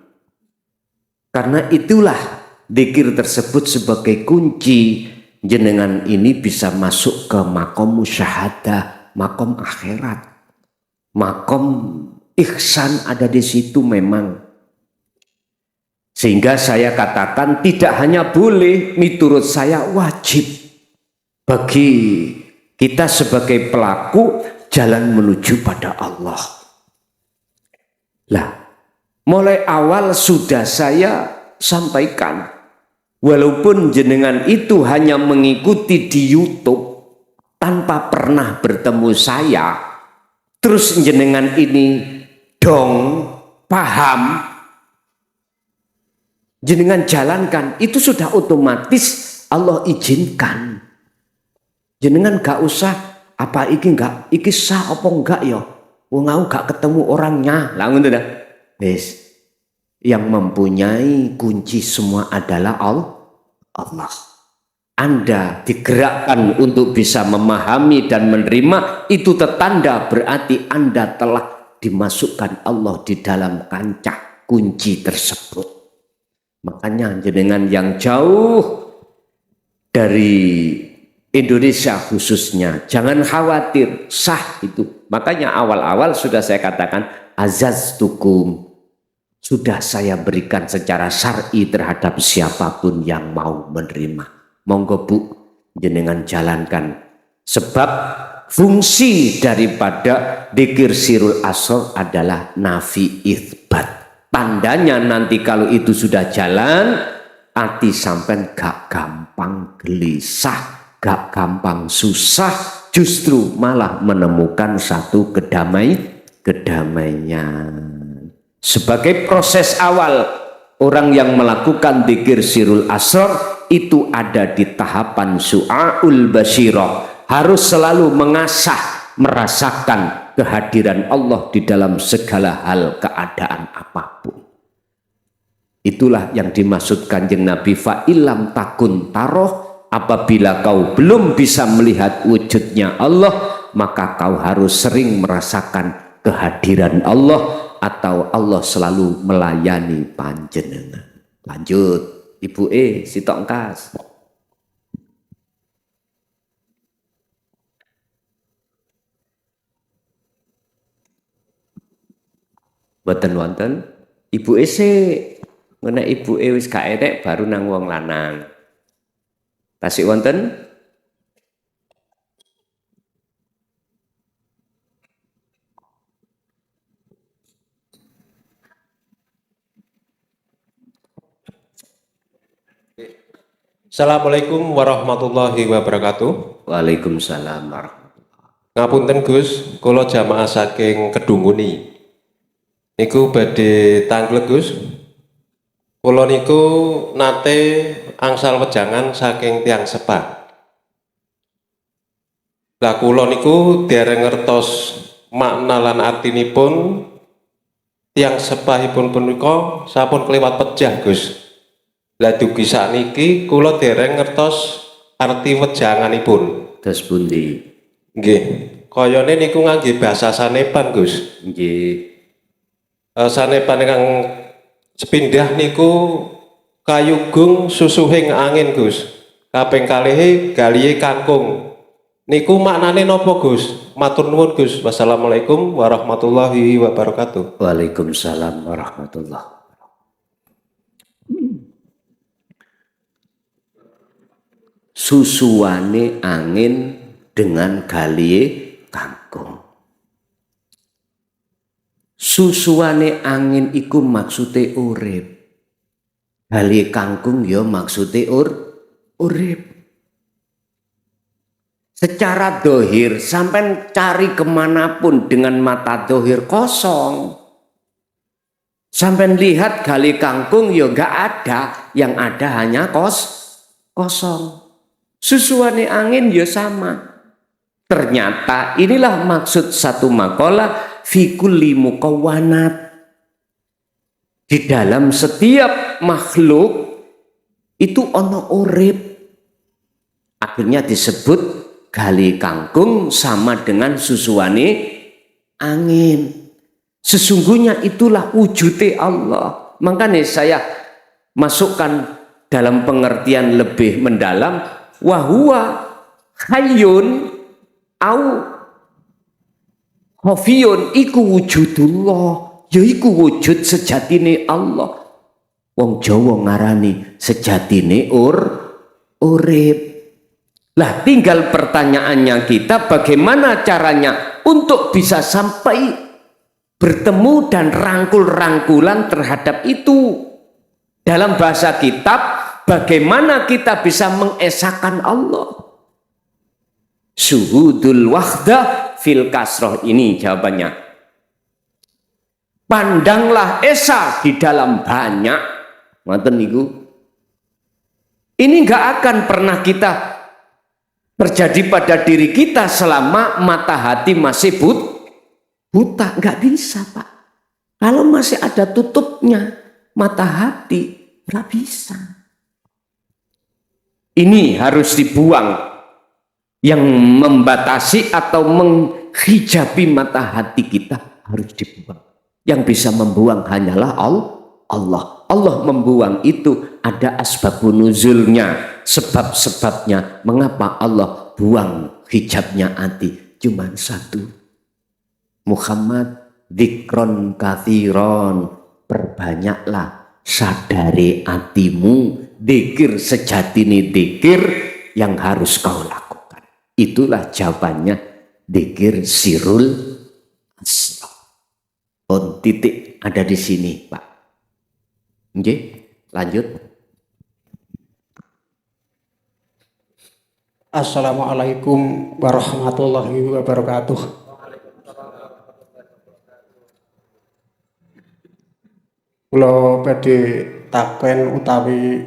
karena itulah dzikir tersebut sebagai kunci jenengan ini bisa masuk ke makom musyahadah, makom akhirat, makom ihsan ada di situ memang. Sehingga saya katakan tidak hanya boleh, menurut saya wajib bagi kita sebagai pelaku jalan menuju pada Allah. Lah, mulai awal sudah saya sampaikan, walaupun jenengan itu hanya mengikuti di YouTube tanpa pernah bertemu saya, terus jenengan ini dong paham, jenengan jalankan, itu sudah otomatis Allah izinkan. Jenengan gak usah apa iki sah apa enggak ya, wong aku gak ketemu orangnya lah, ngono dah. Wis, yang mempunyai kunci semua adalah Allah. Anda digerakkan untuk bisa memahami dan menerima, itu tertanda berarti Anda telah dimasukkan Allah di dalam kancah kunci tersebut. Makanya jenengan yang jauh dari Indonesia khususnya, jangan khawatir, sah itu. Makanya awal-awal sudah saya katakan azaztukum, sudah saya berikan secara syar'i terhadap siapapun yang mau menerima. Monggo Bu, jenengan jalankan. Sebab fungsi daripada dzikir sirul asr adalah nafi itsbat. Tandanya nanti kalau itu sudah jalan, hati sampai gak gampang gelisah, gak gampang susah, justru malah menemukan satu kedamaian. Sebagai proses awal, orang yang melakukan dzikir sirul asr itu ada di tahapan su'aul basyirah, harus selalu mengasah, merasakan kehadiran Allah di dalam segala hal keadaan apapun. Itulah yang dimaksud Kanjeng Nabi, fa ilam takun taroh, apabila kau belum bisa melihat wujudnya Allah, maka kau harus sering merasakan kehadiran Allah, atau Allah selalu melayani panjenengan. Lanjut, Ibu sitok engkas. Boten wonten. Ibu ngene ibu wis gak enek baru nang wong lanang. Tasik wonten? Assalamualaikum warahmatullahi wabarakatuh. Waalaikumsalam warahmatullahi. Ngapunten Gus, kula jamaah saking Kedunguni. Niku badhe tanglet Gus. Kula niku nate angsal wejangan saking tiang sepah. Lah kula niku dereng ngertos makna lan artinipun tiang sepahipun punika sampun kelewat pejah Gus. Lah dugi sakniki kula dereng ngertos arti wejanganipun. Terus pundi? Nggih, kayane niku ngangge basa sanepan Gus. Nggih. Sanepan ingkang sepindah niku kayugung susuhing angin Gus. Kaping kalih galihe kangkung. Niku maknane napa Gus? Matur nuwun Gus. Wassalamualaikum warahmatullahi wabarakatuh. Waalaikumsalam warahmatullahi wabarakatuh. Susuane angin dengan galihe kangkung. Susuane angin iku maksude urip. Galihe kangkung ya maksude urip. Secara dohir sampai cari kemanapun dengan mata dohir kosong. Sampai lihat gali kangkung ya gak ada, yang ada hanya kosong. Susuane angin ya sama. Ternyata inilah maksud satu makalah fi kulli mukawwanat. Di dalam setiap makhluk itu ono urip. Akhirnya disebut gali kangkung sama dengan susuane angin. Sesungguhnya itulah wujudnya Allah. Makanya saya masukkan dalam pengertian lebih mendalam, wahwa hayyun au khafiyun iku wujudullah, yaiku wujud sejatine Allah. Wong Jawa ngarani sejatine urip. Lah tinggal pertanyaannya kita, bagaimana caranya untuk bisa sampai bertemu dan rangkul-rangkulan terhadap itu. Dalam bahasa kitab, bagaimana kita bisa mengesahkan Allah? Syuhudul wahdah fil kasroh, ini jawabannya. Pandanglah esa di dalam banyak. Ngoten niku. Ini enggak akan pernah kita terjadi pada diri kita selama mata hati masih buta. Enggak bisa, Pak. Kalau masih ada tutupnya mata hati, enggak bisa. Ini harus dibuang. Yang membatasi atau menghijabi mata hati kita harus dibuang. Yang bisa membuang hanyalah Allah. Allah membuang itu ada asbabun nuzulnya, sebab-sebabnya. Mengapa Allah buang hijabnya hati? Cuman satu. Muhammad dzikron kathiron, perbanyaklah sadari hatimu, dzikir sejatine dzikir yang harus kau lakukan. Itulah jawabannya dzikir sirul asrar. On titik ada di sini, Pak. Oke, lanjut. Assalamualaikum warahmatullahi wabarakatuh. Kula badhe takpen utawi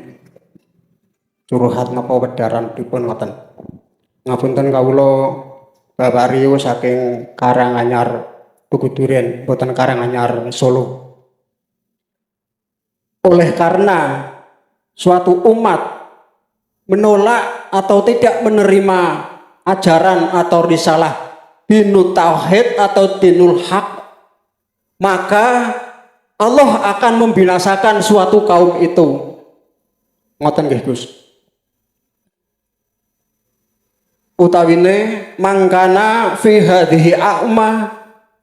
curhat napa wedaran dipun ngoten. Ngapunten kawula Bapak Rio saking Karanganyar Tugu Duren, boten Karanganyar Solo. Oleh karena suatu umat menolak atau tidak menerima ajaran atau risalah dinul tauhid atau dinul haq, maka Allah akan membinasakan suatu kaum itu. Ngoten nggih Gus. Utawine mangkana fi hadhihi a'ma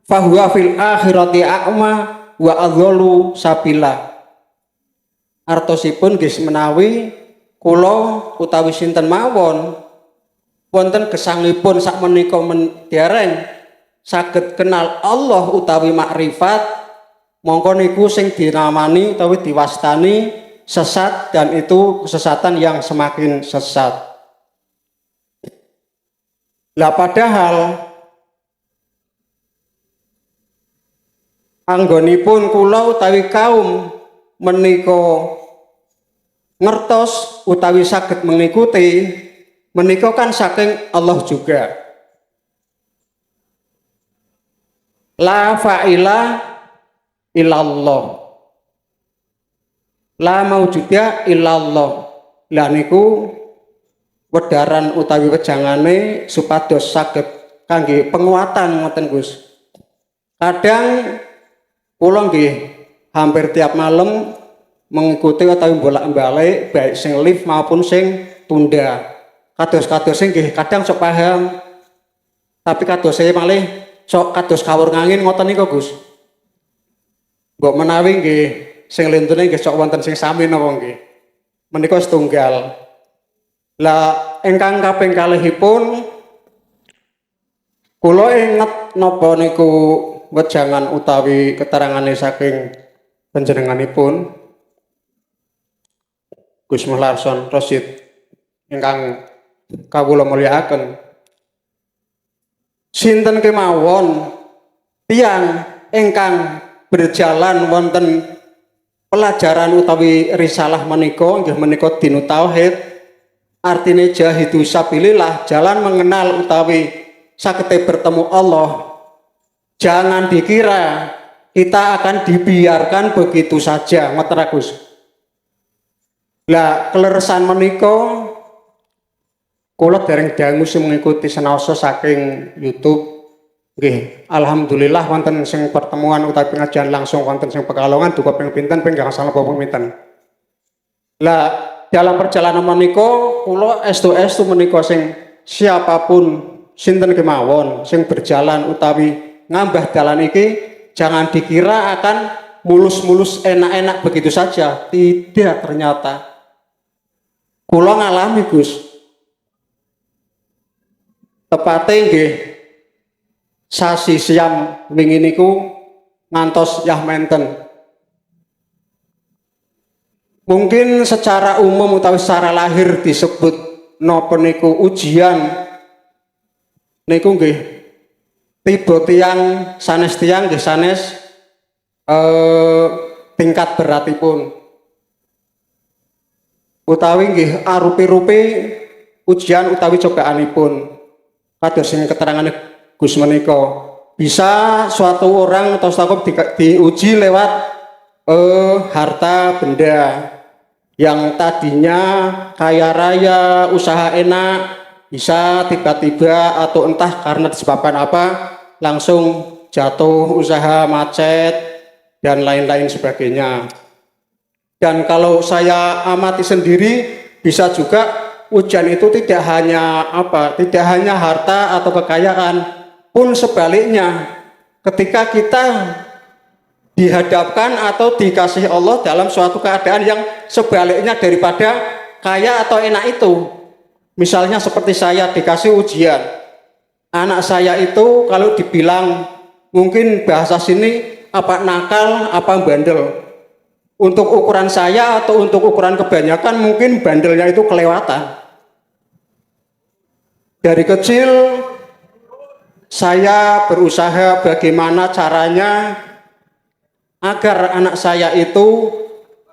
fahuwa fil akhirati a'ma wa adzalu sabila. Artosipun nggih menawi kula utawi sinten mawon wonten gesangipun sakmenika dereng saged kenal Allah utawi makrifat, mongko niku sing dinamani utawi diwastani sesat, dan itu kesesatan yang semakin sesat. Lah padahal anggonipun kula utawi kaum menika ngertos utawi saged mengikuti menika kan saking Allah juga. La fa'ila illallah, la maujuda illallah. Lah niku wedaran utawi wejangane supados saged kangge penguatan ngoten Gus. Kadang kula nggih hampir tiap malam mengikuti utawi bolak-balik baik sing live maupun sing tunda. Kados-kados sing nggih kadang sok paham, tapi kados saya malih sok kados kawur ngangin ngoten niku Gus. Mbok menawi nggih sing lintune nggih sok wonten sing sami napa nggih. Menika setunggal. Lah ingkang kaping kalihipun kula inget napa niku wejangan utawi keterangane saking panjenenganipun Gus Muhlarson Rosid ingkang kawula mulyakaken. Sinten kemawon tiyang ingkang berjalan wonten pelajaran utawi risalah menika nggih menika dinul tauhid, artinya jahidu sabilillah, jalan mengenal utawi sagete bertemu Allah. Jangan dikira kita akan dibiarkan begitu saja, ngoten Gus. Lah kleresan menika kula dereng dangu sing mengikuti senaosa saking YouTube. Nggih, alhamdulillah wonten sing pertemuan utawi pengajian langsung wonten sing Pekalongan duka ping pinten ping gangsal apa pinten. Lah dalam perjalanan menika kula estu menika sing siapapun sinten kemawon sing berjalan utawi ngambah dalan iki jangan dikira akan mulus-mulus enak-enak begitu saja. Tidak, ternyata kula ngalami Gus. Tepate nggih sasi siam wingi niku ngantos yah menten. Mungkin secara umum utawi secara lahir disebut napa niku ujian niku nggih tiba tiyang sanes tiyang nggih sanes tingkat beratipun utawi nggih arupi-rupi ujian utawi cobaanipun. Kados sing keterangane Gus menika bisa suatu orang atau stakom diuji lewat harta benda yang tadinya kaya raya, usaha enak, bisa tiba-tiba atau entah karena disebabkan apa langsung jatuh, usaha macet dan lain-lain sebagainya. Dan kalau saya amati sendiri bisa juga ujian itu tidak hanya harta atau kekayaan, pun sebaliknya ketika kita dihadapkan atau dikasih Allah dalam suatu keadaan yang sebaliknya daripada kaya atau enak itu. Misalnya seperti saya dikasih ujian, anak saya itu kalau dibilang mungkin bahasa sini apa nakal, apa bandel. Untuk ukuran saya atau untuk ukuran kebanyakan mungkin bandelnya itu kelewatan. Dari kecil saya berusaha bagaimana caranya agar anak saya itu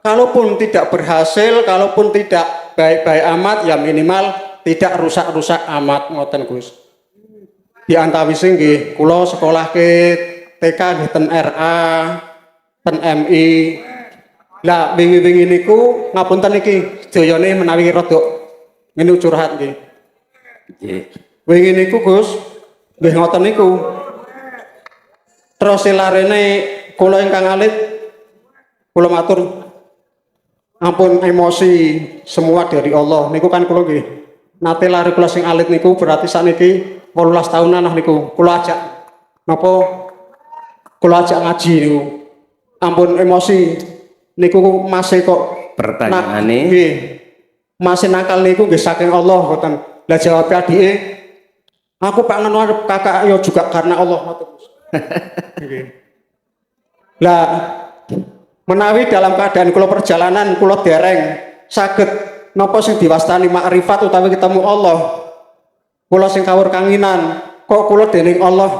kalaupun tidak berhasil, kalaupun tidak baik-baik amat, ya minimal tidak rusak-rusak amat ngoten Gus. Di antawise nggih kula sekolah ke TK nggih ten RA, ten MI. Lah wingi-wingi niku ngapunten iki sedayane menawi rada ngene curhat nggih. Nggih. Wingi niku Gus, nggih ngoten niku. Terus larene kula ingkang alit kula matur ampun emosi semua dari Allah niku kan kula nggih. Nate lare kula sing alit niku berarti sakniki 18 tahunan lah niku. Kula ajak napa kula ajak ngaji niku. Ampun emosi niku masih kok Pertanyaane nggih. Masih nakal niku nggih saking Allah ngoten. Lah jawab adike aku pengen arep kakak yo juga karena Allah ngoten. Nggih. Lah menawi dalam keadaan kula perjalanan kula dereng saged napa sing diwastani makrifat utawi ketemu Allah. Kula sing kawur kanginan kok kula dening Allah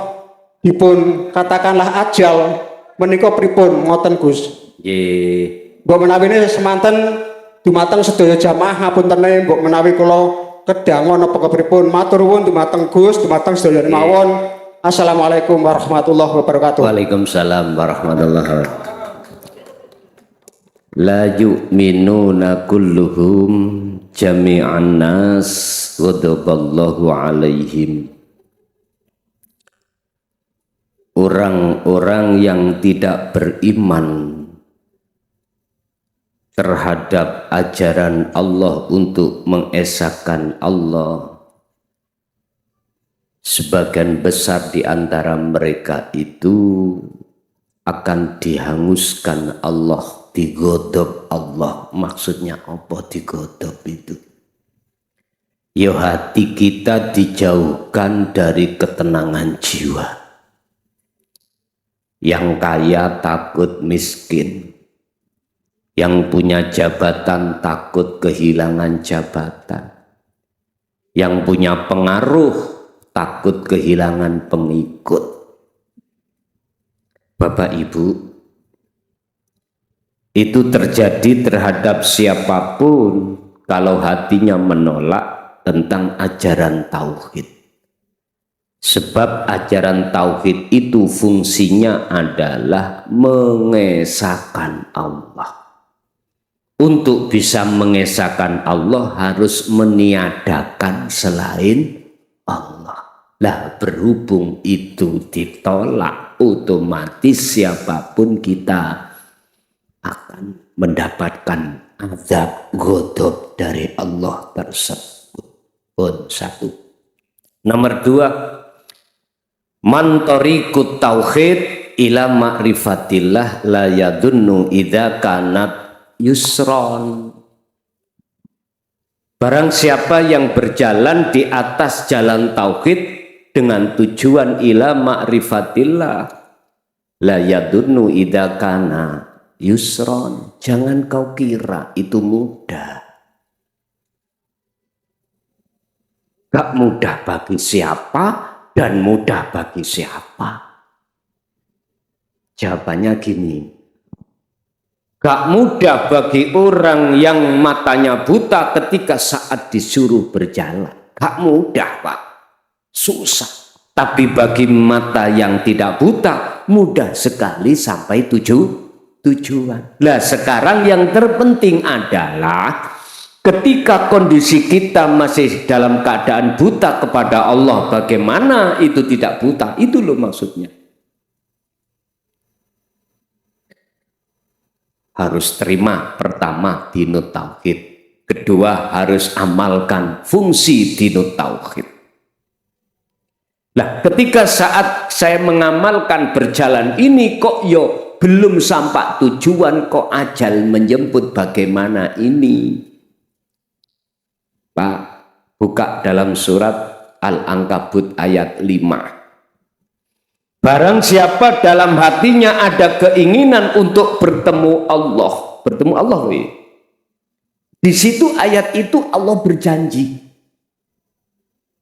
dipun katakanlah ajal menika pripun ngoten Gus. nggih. Mbok menawi semanten dumateng sedaya jamaah ngapuntene mbok menawi kula kedangon apa kepripun matur nuwun dumateng Gus dumateng sedaya mawon. Assalamualaikum warahmatullahi wabarakatuh. Waalaikumsalam warahmatullahi wabarakatuh. La yu'minuna kulluhum jami'an nas ghadaballahu alaihim. Orang-orang yang tidak beriman terhadap ajaran Allah untuk mengesahkan Allah, sebagian besar di antara mereka itu akan dihanguskan Allah, digodop Allah. Maksudnya apa digodop itu? Ya hati kita dijauhkan dari ketenangan jiwa. Yang kaya takut miskin, yang punya jabatan takut kehilangan jabatan, yang punya pengaruh takut kehilangan pengikut. Bapak Ibu, itu terjadi terhadap siapapun kalau hatinya menolak tentang ajaran tauhid. Sebab ajaran tauhid itu fungsinya adalah mengesahkan Allah. Untuk bisa mengesahkan Allah harus meniadakan selain Allah. Lah berhubung itu ditolak, otomatis siapapun kita akan mendapatkan azab ghadab dari Allah tersebut. Pun satu. Nomor dua, man tariqut tauhid ila ma'rifatillah la yadunnu idza kanat yusron. Barang siapa yang berjalan di atas jalan tauhid dengan tujuan ila ma'rifatillah la yadunnu idza kana yusron, jangan kau kira itu mudah. Gak mudah bagi siapa dan mudah bagi siapa? Jawabannya gini, gak mudah bagi orang yang matanya buta ketika saat disuruh berjalan. Gak mudah Pak, susah. Tapi bagi mata yang tidak buta, mudah sekali sampai tujuan. Lah sekarang yang terpenting adalah ketika kondisi kita masih dalam keadaan buta kepada Allah, bagaimana itu tidak buta? Itu loh maksudnya. Harus terima pertama dinut tauhid, kedua harus amalkan fungsi dinut tauhid. Nah, ketika saat saya mengamalkan berjalan ini kok yo belum sampai tujuan, kok ajal menjemput, bagaimana ini? Pak, buka dalam surat Al-Ankabut ayat 5. Barang siapa dalam hatinya ada keinginan untuk bertemu Allah, di situ ayat itu Allah berjanji.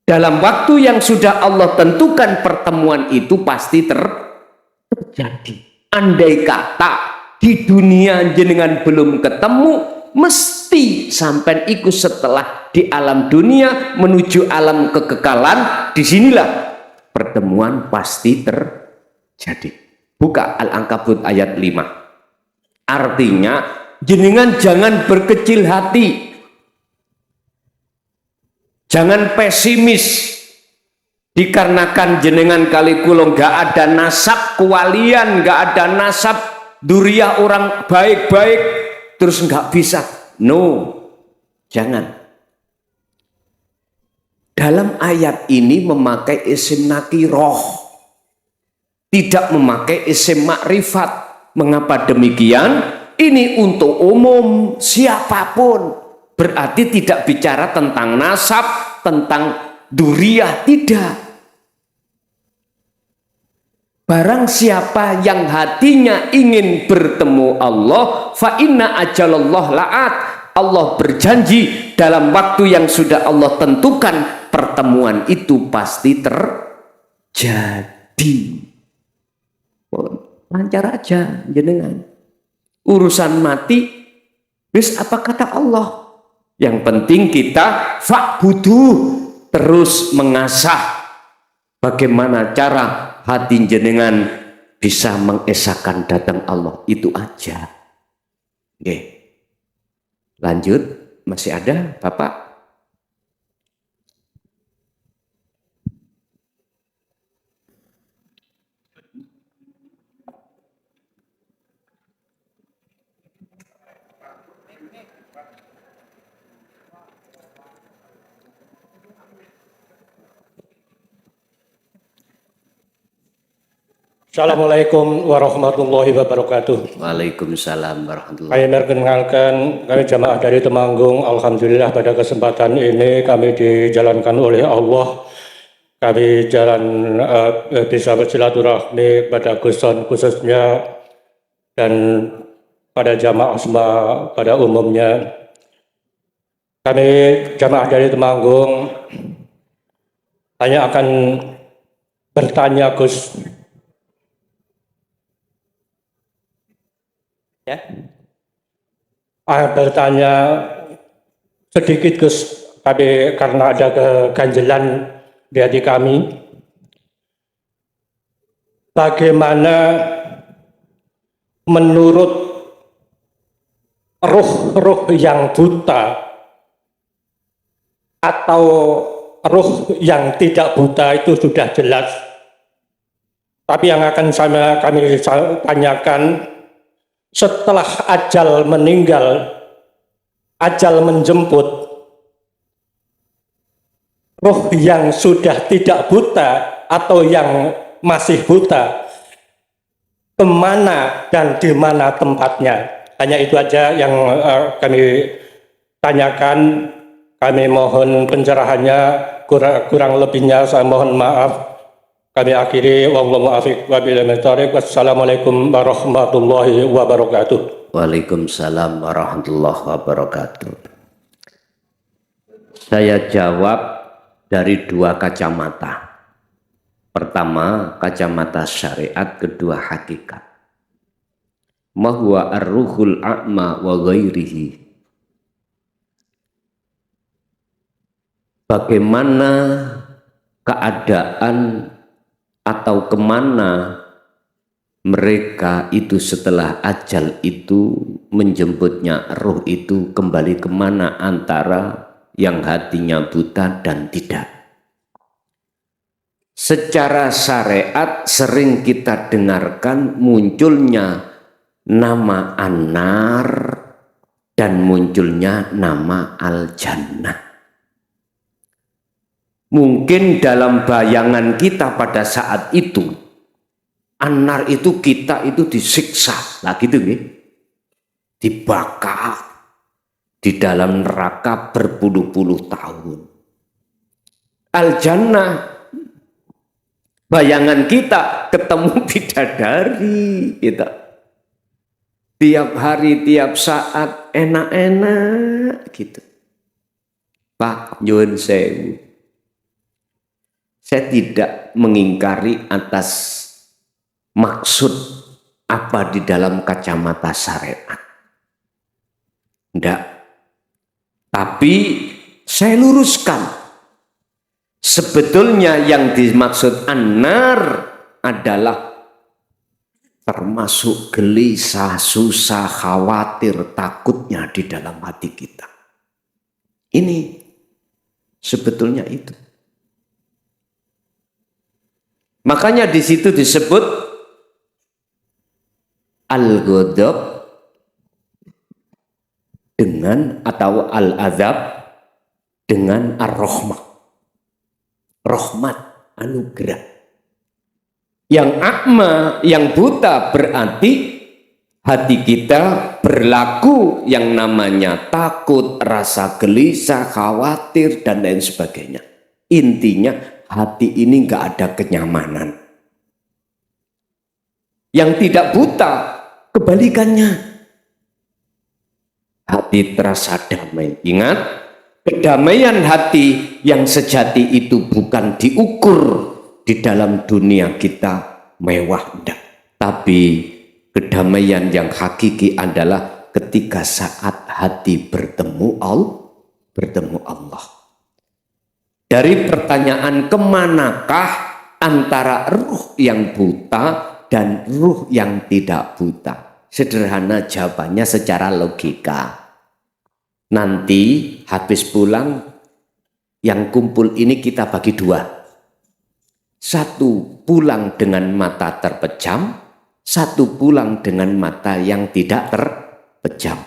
Dalam waktu yang sudah Allah tentukan pertemuan itu pasti terjadi. Andai kata di dunia jenengan belum ketemu, mesti sampai ikut setelah di alam dunia menuju alam kekekalan, disinilah pertemuan pasti terjadi. Buka Al-Ankabut ayat 5. Artinya jenengan jangan berkecil hati, jangan pesimis. Dikarenakan jenengan kali kula nggak ada nasab kewalian, nggak ada nasab duriah orang baik-baik, terus nggak bisa. No, jangan. Dalam ayat ini memakai isim nakiroh, tidak memakai isim makrifat. Mengapa demikian? Ini untuk umum, siapapun. Berarti tidak bicara tentang nasab, tentang duriah, tidak. Barang siapa yang hatinya ingin bertemu Allah, fa inna ajalallah la'at. Allah berjanji dalam waktu yang sudah Allah tentukan, pertemuan itu pasti terjadi. Lancar aja jenengan. Urusan mati, wis apa kata Allah? Yang penting kita fa'budu, terus mengasah bagaimana cara hati jenengan bisa mengesahkan datang Allah. Itu aja. Oke. Lanjut, masih ada Bapak? Assalamualaikum warahmatullahi wabarakatuh. Waalaikumsalam warahmatullahi Kami perkenalkan, kami jamaah dari Temanggung. Alhamdulillah pada kesempatan ini kami dijalankan oleh Allah. Kami bisa bersilaturahmi pada Guson khususnya dan pada jamaah semua pada umumnya. Kami jamaah dari Temanggung hanya akan bertanya Gus. ya. Bertanya sedikit Gus, kami karena ada keganjelan di hati kami. Bagaimana menurut ruh-ruh yang buta atau ruh yang tidak buta itu sudah jelas. Tapi yang akan kami tanyakan, setelah ajal meninggal, ajal menjemput, ruh yang sudah tidak buta atau yang masih buta, kemana dan di mana tempatnya? Hanya itu aja yang kami tanyakan. Kami mohon pencerahannya, kurang lebihnya saya mohon maaf. Kami akhiri, wallahu a'lam bishawab. Wassalamualaikum warahmatullahi wabarakatuh. Waalaikumsalam warahmatullahi wabarakatuh. Saya jawab dari dua kacamata. Pertama, kacamata syariat, kedua hakikat. Ma huwa ar-ruhul a'ma wa ghairihi. Bagaimana keadaan atau kemana mereka itu setelah ajal itu menjemputnya, ruh itu kembali kemana antara yang hatinya buta dan tidak. Secara syariat sering kita dengarkan munculnya nama An-Nar dan munculnya nama Al-Jannah. Mungkin dalam bayangan kita pada saat itu, An-Nar itu kita itu disiksa, lah gitu nih, dibakar di dalam neraka berpuluh-puluh tahun. Al-Jannah, bayangan kita ketemu bidadari kita. Tiap hari, tiap saat enak-enak gitu. Pak nyuwun sewu. Saya tidak mengingkari atas maksud apa di dalam kacamata syariat. Tidak. Tapi saya luruskan. Sebetulnya yang dimaksud An-Nar adalah termasuk gelisah, susah, khawatir, takutnya di dalam hati kita. Ini sebetulnya itu. Makanya di situ disebut al-ghadab dengan atau al-azab dengan ar-rahmah. Rahmat, anugerah. Yang akma, yang buta berarti hati kita berlaku yang namanya takut, rasa gelisah, khawatir, dan lain sebagainya. Intinya hati ini nggak ada kenyamanan. Yang tidak buta, kebalikannya. Hati terasa damai. Ingat, kedamaian hati yang sejati itu bukan diukur di dalam dunia kita mewah, enggak. Tapi kedamaian yang hakiki adalah ketika saat hati bertemu Allah. Dari pertanyaan kemanakah antara ruh yang buta dan ruh yang tidak buta? Sederhana jawabannya secara logika. Nanti habis pulang yang kumpul ini kita bagi dua. Satu pulang dengan mata terpejam, satu pulang dengan mata yang tidak terpejam.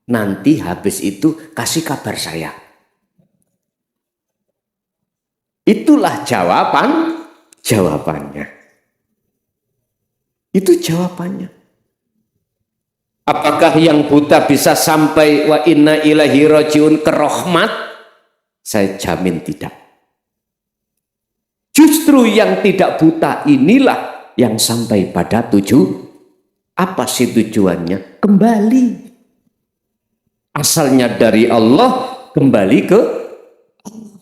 Nanti habis itu kasih kabar saya. Itulah jawabannya. Itu jawabannya. Apakah yang buta bisa sampai wa inna ilaihi rajiun ke rahmat? Saya jamin tidak. Justru yang tidak buta inilah yang sampai pada apa sih tujuannya? Kembali. Asalnya dari Allah, kembali ke Allah.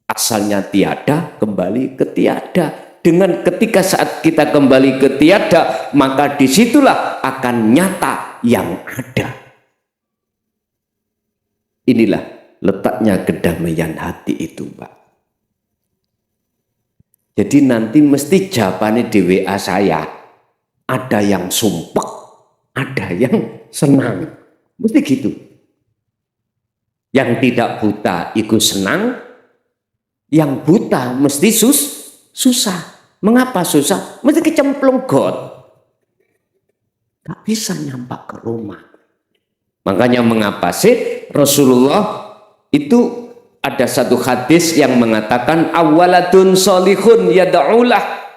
Asalnya tiada, kembali ke tiada. Dengan ketika saat kita kembali ke tiada, maka disitulah akan nyata yang ada. Inilah letaknya kedamaian hati itu, Pak. Jadi nanti mesti jawabannya di WA saya. Ada yang sumpek, ada yang senang. Mesti gitu. Yang tidak buta ikut senang, yang buta mesti susah. Mengapa susah? Mesti kecemplung got. Tak bisa nyampak ke rumah. Makanya mengapa sih Rasulullah itu ada satu hadis yang mengatakan awaladun solihun yada'ulah.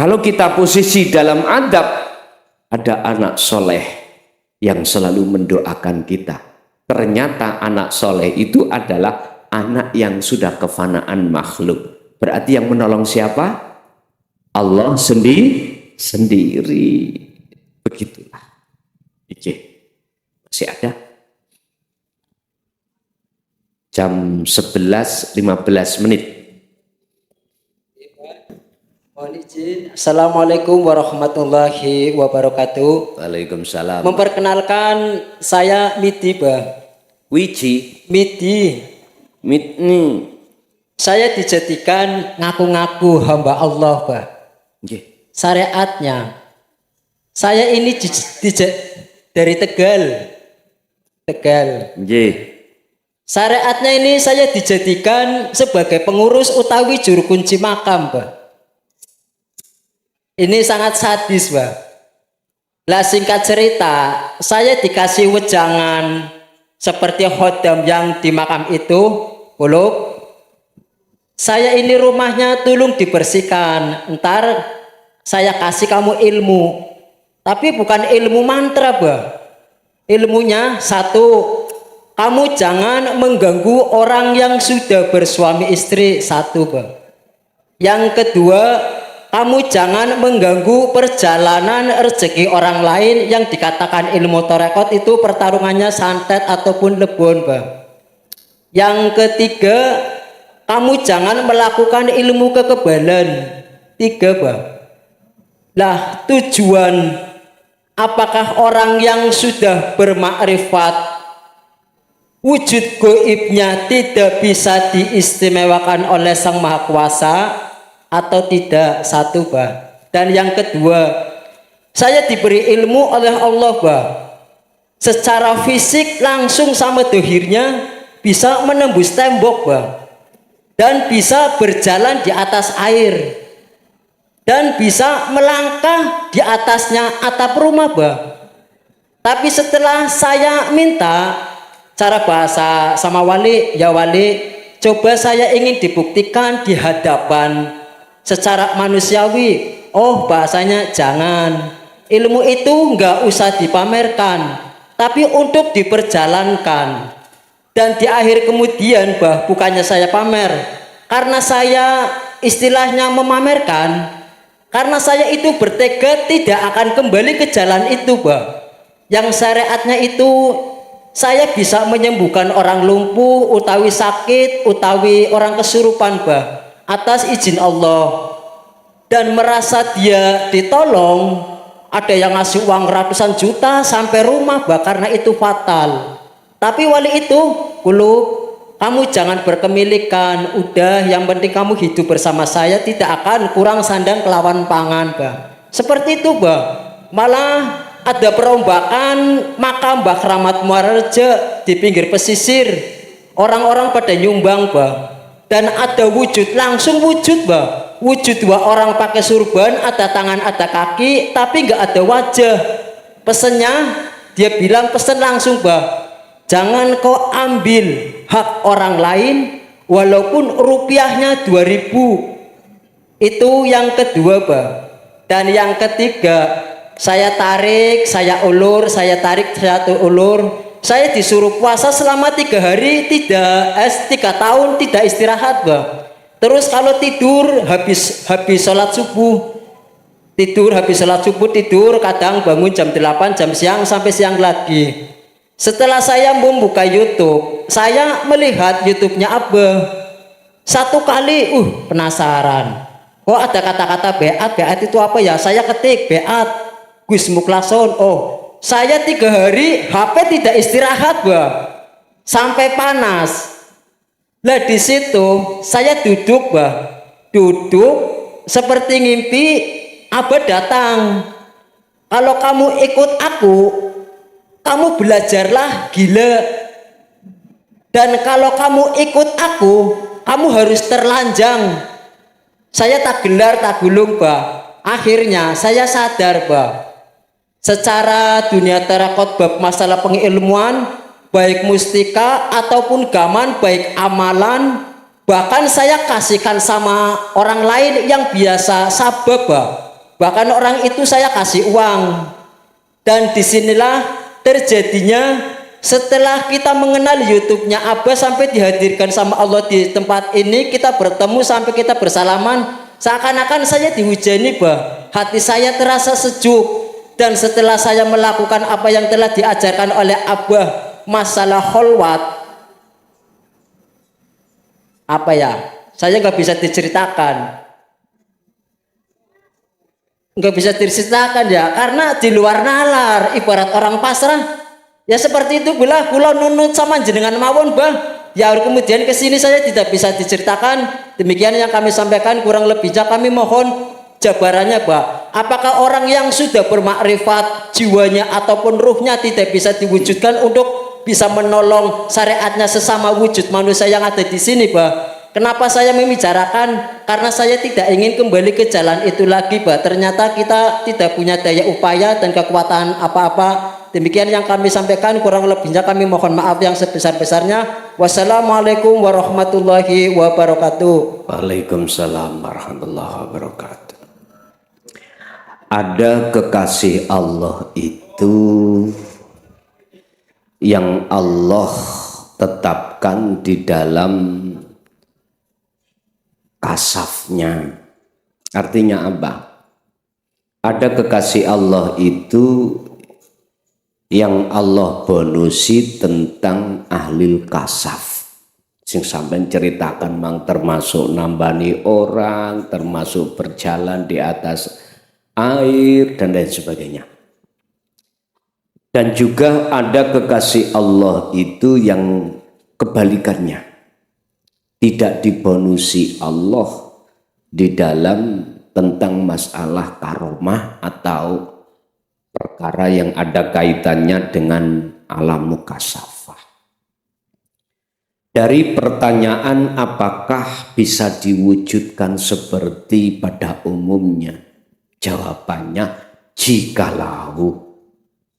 Kalau kita posisi dalam adab, ada anak soleh yang selalu mendoakan kita. Ternyata anak soleh itu adalah anak yang sudah kefanaan makhluk. Berarti yang menolong siapa? Allah sendiri. Begitulah. Oke. Masih ada? Jam 11.15 menit. Mohon izin. Assalamualaikum warahmatullahi wabarakatuh. Waalaikumsalam. Memperkenalkan saya Midi, Bah. Wiji. Midi. Mitni. Saya dijadikan ngaku-ngaku hamba Allah, Bah. Nggih. Syariatnya. Saya ini dari Tegal. Nggih. Syariatnya ini saya dijadikan sebagai pengurus utawi juru kunci makam, Bah. Ini sangat sadis, Bah. Lah singkat cerita, saya dikasih wejangan seperti khodam yang di makam itu, Puluk. Saya ini rumahnya tolong dibersihkan. Ntar saya kasih kamu ilmu. Tapi bukan ilmu mantra, Bah. Ilmunya satu, kamu jangan mengganggu orang yang sudah bersuami istri. Satu, Bah. Yang kedua, kamu jangan mengganggu perjalanan rezeki orang lain. Yang dikatakan ilmu torekot itu pertarungannya santet ataupun lebon, Bah. Yang ketiga, kamu jangan melakukan ilmu kekebalan. 3, Bah. Lah tujuan, apakah orang yang sudah bermakrifat wujud goibnya tidak bisa diistimewakan oleh Sang Maha Kuasa atau tidak? 1, Bah. Dan yang kedua, saya diberi ilmu oleh Allah, Bah. Secara fisik langsung sama dohirnya bisa menembus tembok, Bah. Dan bisa berjalan di atas air. Dan bisa melangkah di atasnya atap rumah, Bah. Tapi setelah saya minta cara bahasa sama wali, ya wali, coba saya ingin dibuktikan di hadapan secara manusiawi. Oh, bahasanya jangan. Ilmu itu nggak usah dipamerkan, tapi untuk diperjalankan. Dan di akhir kemudian, Bah, bukannya saya pamer, karena saya istilahnya memamerkan, karena saya itu bertekad tidak akan kembali ke jalan itu, Bah. Yang syariatnya itu saya bisa menyembuhkan orang lumpuh, utawi sakit, utawi orang kesurupan, Bah, atas izin Allah. Dan merasa dia ditolong, ada yang ngasih uang ratusan juta sampai rumah, Bah, karena itu fatal. Tapi wali itu, Kulub, kamu jangan berkemilikan, udah yang penting kamu hidup bersama saya, tidak akan kurang sandang kelawan pangan, Bah. Seperti itu, Bah. Malah ada perombakan makam Mbah Kramat Muareje di pinggir pesisir, orang-orang pada nyumbang, Bah. Dan ada wujud, langsung wujud, Bah. Wujud dua orang pakai surban, ada tangan ada kaki, tapi nggak ada wajah. Pesennya dia bilang, pesen langsung, Bah, jangan kau ambil hak orang lain walaupun rupiahnya 2000. Itu yang kedua, Bah. Dan yang ketiga, saya tarik, saya ulur, saya tarik, saya ulur. Saya disuruh puasa selama 3 hari, 3 tahun tidak istirahat, Bah. Terus kalau tidur habis sholat subuh, tidur, kadang bangun jam 8, jam siang sampai siang lagi. Setelah saya membuka YouTube, saya melihat YouTube-nya Abah. Satu kali, penasaran. Kok ada kata-kata beat itu apa ya? Saya ketik beat Gus Muklason. Oh, saya 3 hari HP tidak istirahat, Bah, sampai panas. Lah di situ saya duduk, Bah, seperti ngimpi. Abah datang. Kalau kamu ikut aku, kamu belajarlah gila. Dan kalau kamu ikut aku, kamu harus terlanjang. Saya tak gelar tak gulung, Bah. Akhirnya saya sadar, Bah, secara dunia terakot bab masalah pengilmuan, baik mustika ataupun gaman, baik amalan, bahkan saya kasihkan sama orang lain yang biasa sabab, Bah. Bahkan orang itu saya kasih uang. Dan disinilah terjadinya, setelah kita mengenal YouTube-nya Abah sampai dihadirkan sama Allah di tempat ini, kita bertemu sampai kita bersalaman, seakan-akan saya dihujani, Bah. Hati saya terasa sejuk. Dan setelah saya melakukan apa yang telah diajarkan oleh Abah, masalah kholwat, apa ya, saya nggak bisa diceritakan, ya, karena di luar nalar, ibarat orang pasrah. Ya seperti itu, bila kula nunut sama jenengan mawon, Bah. Ya kemudian kesini saya tidak bisa diceritakan. Demikian yang kami sampaikan, kurang lebihnya kami mohon jabarannya, Bah. Apakah orang yang sudah bermakrifat jiwanya ataupun ruhnya tidak bisa diwujudkan untuk bisa menolong syariatnya sesama wujud manusia yang ada di sini, Bah? Kenapa saya membicarakan? Karena saya tidak ingin kembali ke jalan itu lagi, Bah. Ternyata kita tidak punya daya upaya dan kekuatan apa-apa. Demikian yang kami sampaikan, kurang lebihnya kami mohon maaf yang sebesar-besarnya. Wassalamualaikum warahmatullahi wabarakatuh. Waalaikumsalam warahmatullahi wabarakatuh. Ada kekasih Allah itu yang Allah tetapkan di dalam kasafnya. Artinya apa? Ada kekasih Allah itu yang Allah bonusi tentang ahlil kasaf. Sing sampean ceritakan mang termasuk nambani orang, termasuk berjalan di atas air dan lain sebagainya. Dan juga ada kekasih Allah itu yang kebalikannya, tidak dibonusi Allah di dalam tentang masalah karomah atau perkara yang ada kaitannya dengan alam mukasafah. Dari pertanyaan apakah bisa diwujudkan seperti pada umumnya? Jawabannya, jikalau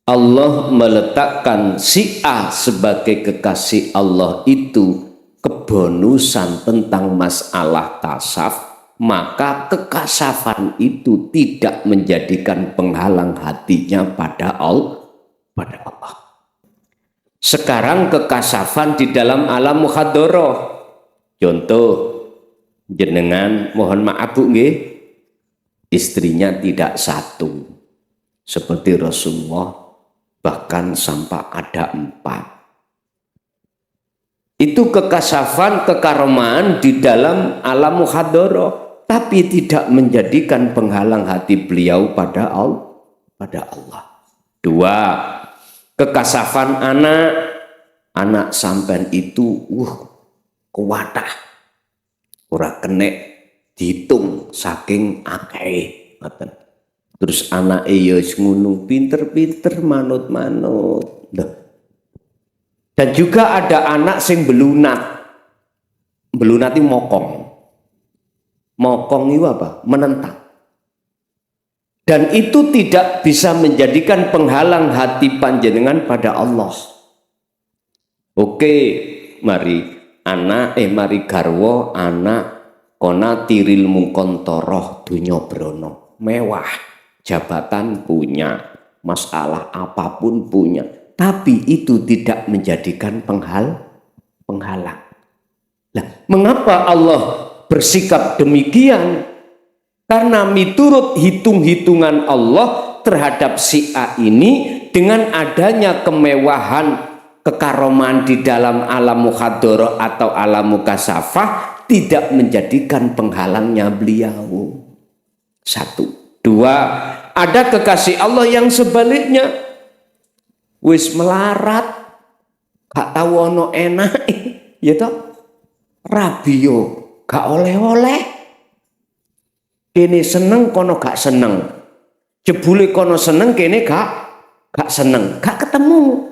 Allah meletakkan si A sebagai kekasih Allah itu kebonusan tentang masalah tasawuf, maka kekasafan itu tidak menjadikan penghalang hatinya pada Allah. Sekarang kekasafan di dalam alam muhadharah. Contoh, jenengan mohon maaf Bu nggih, istrinya tidak satu seperti Rasulullah, bahkan sampai ada 4. Itu kekasafan, kekaromaan di dalam alam muhadharah, tapi tidak menjadikan penghalang hati beliau pada Allah. 2. Kekasafan anak sampean itu kuwatah, ora kenek dihitung saking akeh. Terus anak ya ngono pinter-pinter manut-manut. Dan juga ada anak sing belunat. Belunat itu mokong. Mokong itu apa? Menentang. Dan itu tidak bisa menjadikan penghalang hati panjenengan pada Allah. Oke, mari garwa anak kona tiril mungkontoroh dunyo brono. Mewah, jabatan punya, masalah apapun punya. Tapi itu tidak menjadikan penghalang. Nah, mengapa Allah bersikap demikian? Karena miturut hitung-hitungan Allah terhadap si A ini, dengan adanya kemewahan, kekaroman di dalam alam muhadharah atau alam mukasafah, tidak menjadikan penghalangnya beliau. 1. 2. Ada kekasih Allah yang sebaliknya, wis melarat, gak tahu ono enak, ya toh, rabio, gak oleh-oleh. Kene seneng kono gak seneng, jebule kono seneng kene gak seneng, gak ketemu.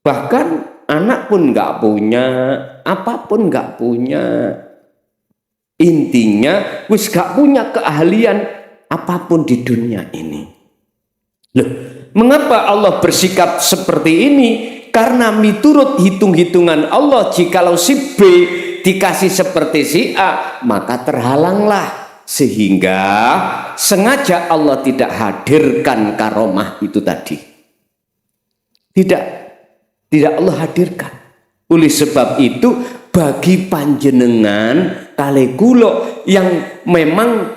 Bahkan anak pun gak punya, apapun gak punya. Intinya wis gak punya keahlian apapun di dunia ini. Loh, mengapa Allah bersikap seperti ini? Karena miturut hitung-hitungan Allah, jikalau si B dikasih seperti si A, maka terhalanglah, sehingga sengaja Allah tidak hadirkan karomah itu tadi. Tidak Allah hadirkan. Oleh sebab itu, bagi panjenengan kali kula yang memang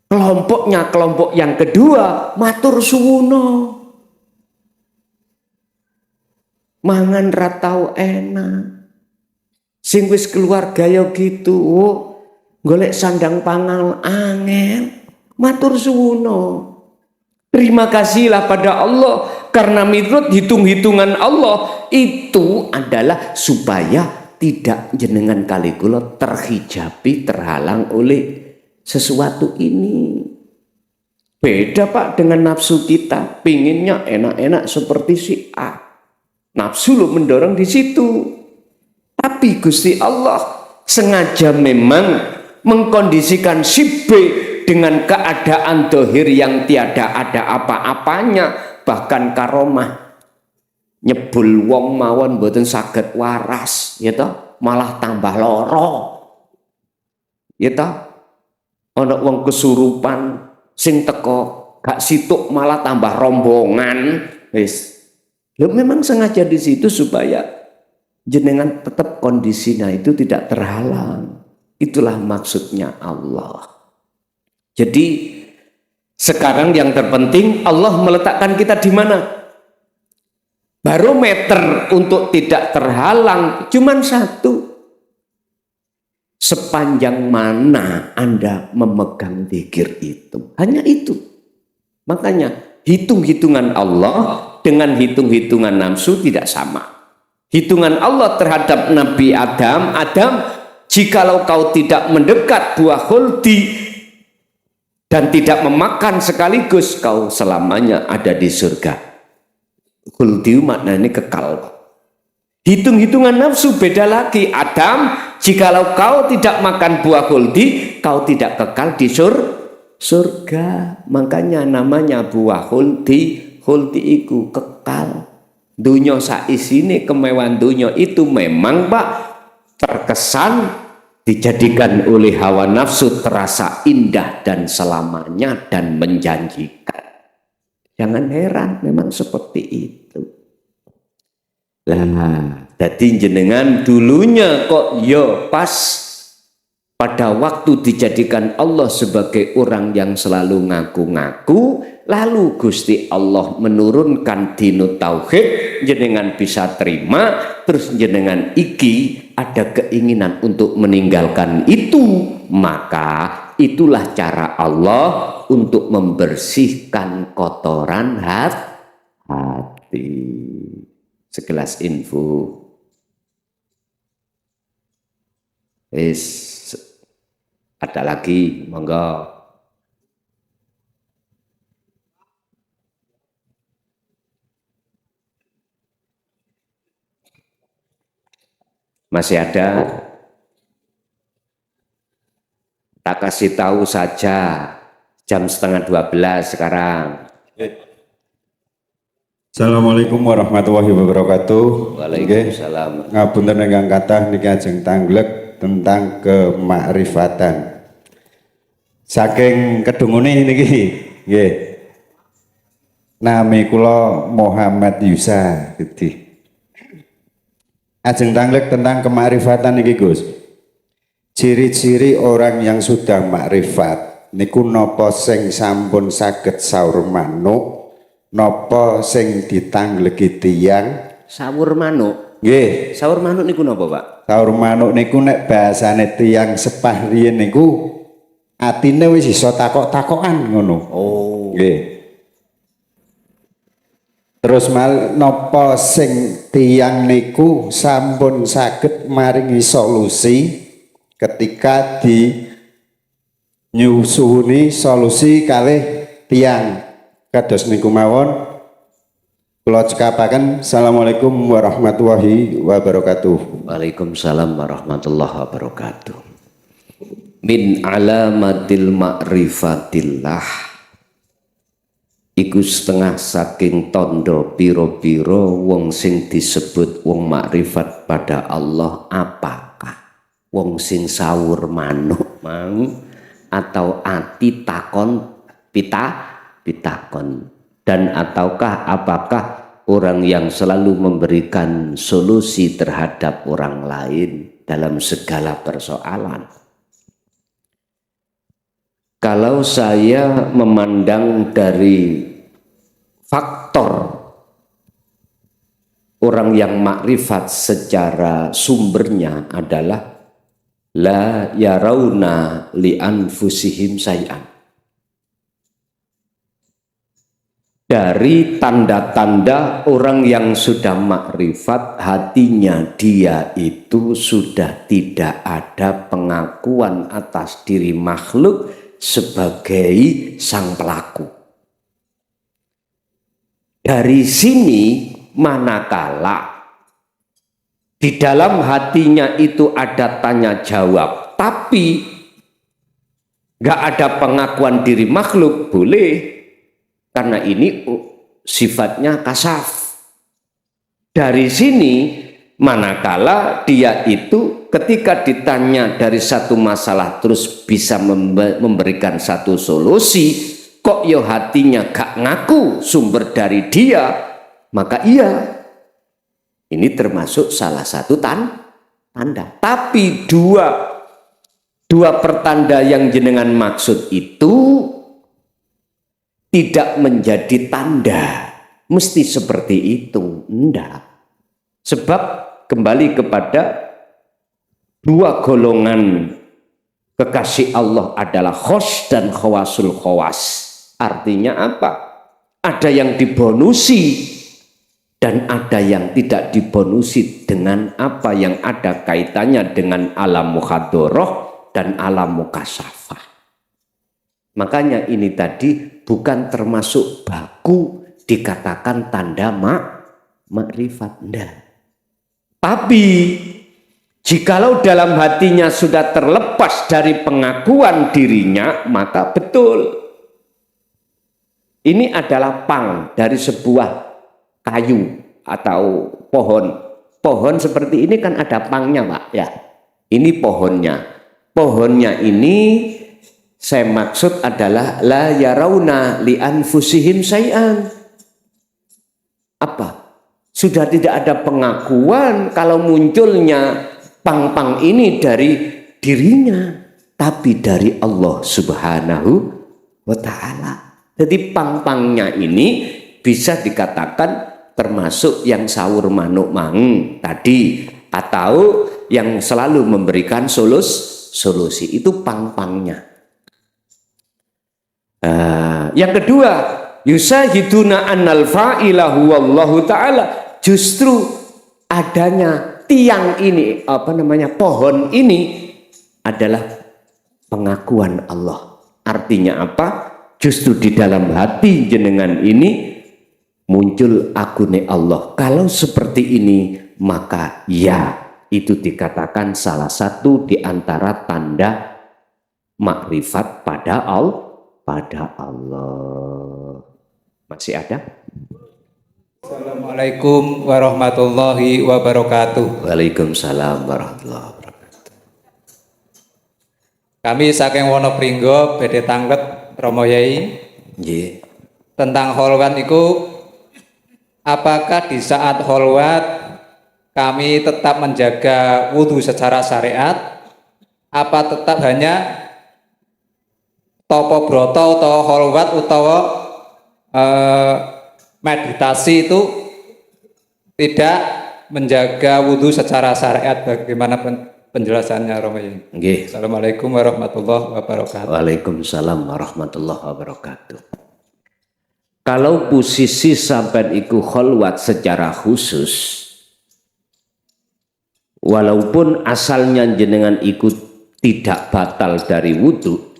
kelompoknya kelompok yang kedua, matur suwuna, mangan ratau enak. Sing wis keluarga ya gitu, golek sandang pangan angel, matur suwuna. Terima kasihlah pada Allah, karena menurut hitung-hitungan Allah itu adalah supaya tidak jenengan kali kula terhijabi, terhalang oleh sesuatu ini. Beda Pak dengan nafsu kita, pinginnya enak-enak seperti si A. Nafsu lo mendorong di situ. Tapi Gusti Allah sengaja memang mengkondisikan si B dengan keadaan dohir yang tiada ada apa-apanya, bahkan karomah nyebul wong mawon mboten saged waras, ya toh, malah tambah loro, ya toh. Ana wong kesurupan sing teko gak situk malah tambah rombongan, wis. Lho memang sengaja di situ supaya jenengan tetap kondisinya itu tidak terhalang. Itulah maksudnya Allah. Jadi sekarang yang terpenting Allah meletakkan kita di mana? Barometer untuk tidak terhalang cuman satu. Sepanjang mana Anda memegang zikir itu. Hanya itu. Makanya hitung-hitungan Allah dengan hitung-hitungan nafsu tidak sama. Hitungan Allah terhadap Nabi Adam jikalau kau tidak mendekat buah khuldi dan tidak memakan sekaligus, kau selamanya ada di surga. Khuldi maknanya kekal. Hitung-hitungan nafsu beda lagi. Adam, jikalau kau tidak makan buah khuldi, kau tidak kekal di surga. Makanya namanya buah khuldi. Khuldi itu kekal. Dunia saisine, kemewahan dunia itu memang Pak terkesan dijadikan oleh hawa nafsu terasa indah dan selamanya dan menjanjikan. Jangan heran, memang seperti itu. Lah, jadi jenengan dulunya kok yo pas pada waktu dijadikan Allah sebagai orang yang selalu ngaku-ngaku, lalu Gusti Allah menurunkan dinu tauhid, jenengan bisa terima, terus jenengan iki ada keinginan untuk meninggalkan itu, maka itulah cara Allah untuk membersihkan kotoran hati. Segelas info. Ada lagi, monggo. Masih ada? Tak kasih tahu saja, jam 11:30 sekarang. Assalamualaikum warahmatullahi wabarakatuh. Waalaikumsalam. Ngapunten ingkang kathah niki ajeng tanglek tentang kemakrifatan. Saking kedungune niki nggih. Nami kula Muhammad Yusa gitu. Ajeng tanglek tentang kemakrifatan niki Gus. Ciri-ciri orang yang sudah makrifat niku napa sing sampun saged saur manuk, napa sing ditangleki tiyang sawur manuk. Nggih, sawur manuk niku napa, Pak? Sawur manuk niku nek bahasane tiyang sepah riyen niku atine wis iso takok-takokan ngono. Oh. Nggih. Terus mal napa sing tiyang niku sampun saged maringi solusi ketika di nyusuni solusi kalih tiyang kados niku mawon. Kula cekapaken Assalamualaikum warahmatullahi wabarakatuh. Waalaikumsalam warahmatullahi wabarakatuh. Min alamatil ma'rifatillah iku setengah saking tondo piro-piro wong sing disebut wong makrifat pada Allah. Apakah wong sing sawur manuk mau atau ati takon pitakon, dan ataukah apakah orang yang selalu memberikan solusi terhadap orang lain dalam segala persoalan. Kalau saya memandang dari faktor orang yang makrifat secara sumbernya adalah la yarawna li anfusihim say'an. Dari tanda-tanda orang yang sudah makrifat, hatinya dia itu sudah tidak ada pengakuan atas diri makhluk sebagai sang pelaku. Dari sini manakala di dalam hatinya itu ada tanya jawab, tapi nggak ada pengakuan diri makhluk, boleh. Karena ini sifatnya kasaf. Dari sini manakala dia itu ketika ditanya dari satu masalah terus bisa memberikan satu solusi, kok yo hatinya gak ngaku sumber dari dia, maka iya, ini termasuk salah satu tanda. Tapi dua pertanda yang jenengan maksud itu tidak menjadi tanda mesti seperti itu, enggak. Sebab kembali kepada dua golongan kekasih Allah adalah khos dan khawasul khawas. Artinya apa? Ada yang dibonusi dan ada yang tidak dibonusi dengan apa yang ada kaitannya dengan alam mukhadoroh dan alam mukasyafah. Makanya ini tadi bukan termasuk baku dikatakan tanda makrifat. Tapi jikalau dalam hatinya sudah terlepas dari pengakuan dirinya, maka betul. Ini adalah pang dari sebuah kayu atau pohon. Pohon seperti ini kan ada pangnya, Pak, ya. Ini pohonnya. Pohonnya ini saya maksud adalah la yarawna li anfusihim syai'an. Apa? Sudah tidak ada pengakuan kalau munculnya pang-pang ini dari dirinya, tapi dari Allah Subhanahu wa ta'ala. Jadi pang-pangnya ini bisa dikatakan termasuk yang sawur manuk mang tadi, atau yang selalu memberikan solusi, itu pang-pangnya. Yang kedua, yusahiduna annal fa'ilahu wallahu ta'ala, justru adanya tiang ini, pohon ini adalah pengakuan Allah. Artinya apa? Justru di dalam hati jenengan ini muncul akune Allah. Kalau seperti ini, maka ya, itu dikatakan salah satu di antara tanda makrifat pada Allah. Masih ada? Assalamualaikum warahmatullahi wabarakatuh. Waalaikumsalam warahmatullahi wabarakatuh. Kami saking Wonopringgo Bede Tanglet Romo Yai. Nggih. Tentang kholwat itu, apakah di saat kholwat kami tetap menjaga wudhu secara syariat, apa tetap hanya topo broto atau kholwat utawa meditasi itu tidak menjaga wudhu secara syariat? Bagaimana penjelasannya Romo Yai? Nggih. Assalamualaikum warahmatullahi wabarakatuh. Waalaikumsalam warahmatullahi wabarakatuh. Kalau posisi sampai iku kholwat secara khusus, walaupun asalnya jenengan ikut tidak batal dari wudhu,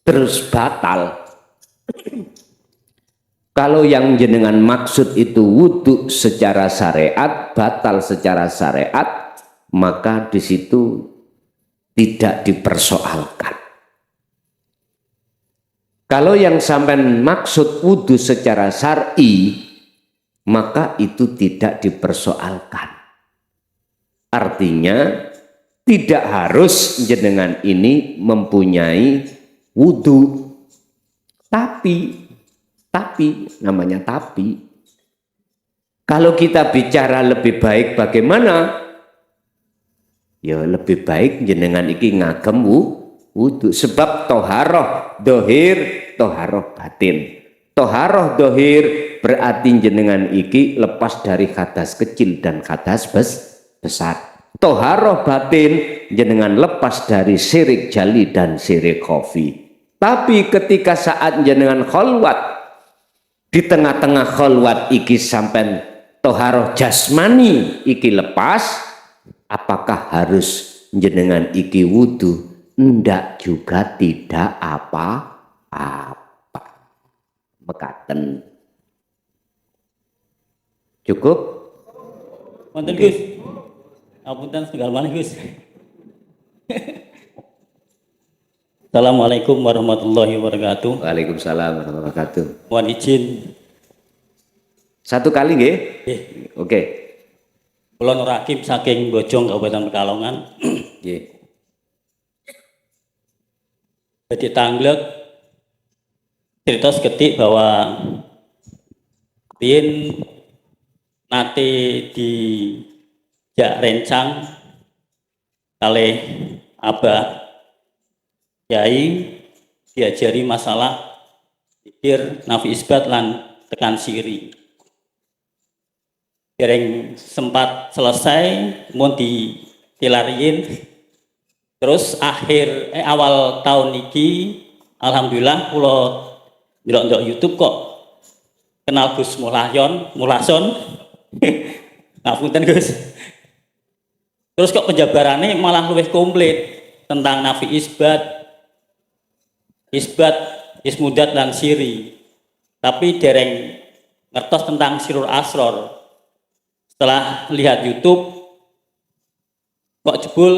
terus batal. Kalau yang jenengan maksud itu wudhu secara syariat, batal secara syariat, maka di situ tidak dipersoalkan. Kalau yang sampean maksud wudhu secara syar'i, maka itu tidak dipersoalkan. Artinya tidak harus jenengan ini mempunyai wudhu. Tapi namanya tapi. Kalau kita bicara lebih baik bagaimana? Ya lebih baik jenengan iki ngagem wudhu, sebab toharoh dohir, toharoh batin. Toharoh dohir berarti jenengan iki lepas dari hadas kecil dan hadas besar. Toharoh batin jenengan lepas dari syirik jali dan syirik khafi. Tapi ketika saat jenengan kholwat, di tengah-tengah kholwat iki sampai toharoh jasmani iki lepas, apakah harus jenengan iki wudhu? Ndak juga tidak apa-apa. Mekaten. Cukup? Wonten Gus. Apunten setunggal malih Gus. Assalamualaikum warahmatullahi wabarakatuh. Waalaikumsalam warahmatullahi wabarakatuh. Mohon izin. Satu kali nggih? Oke. Kula Nur Hakim saking Bojong Kabupaten Pekalongan. Nggih. Jadi Tanglek cerita seketik bahwa Rien nate di jak rencang kalih Abah Yai diajari masalah pikir nafi isbat lan tekan siri. Dereng sempat selesai mun ditilariin. Terus awal tahun ini alhamdulillah kula ndelok YouTube kok kenal Gus Mulason. Ngapunten Gus. Terus kok penjabarannya malah luwih komplit tentang nafi isbat, ismudat dan siri. Tapi dereng ngertos tentang sirul asror. Setelah lihat YouTube kok jebul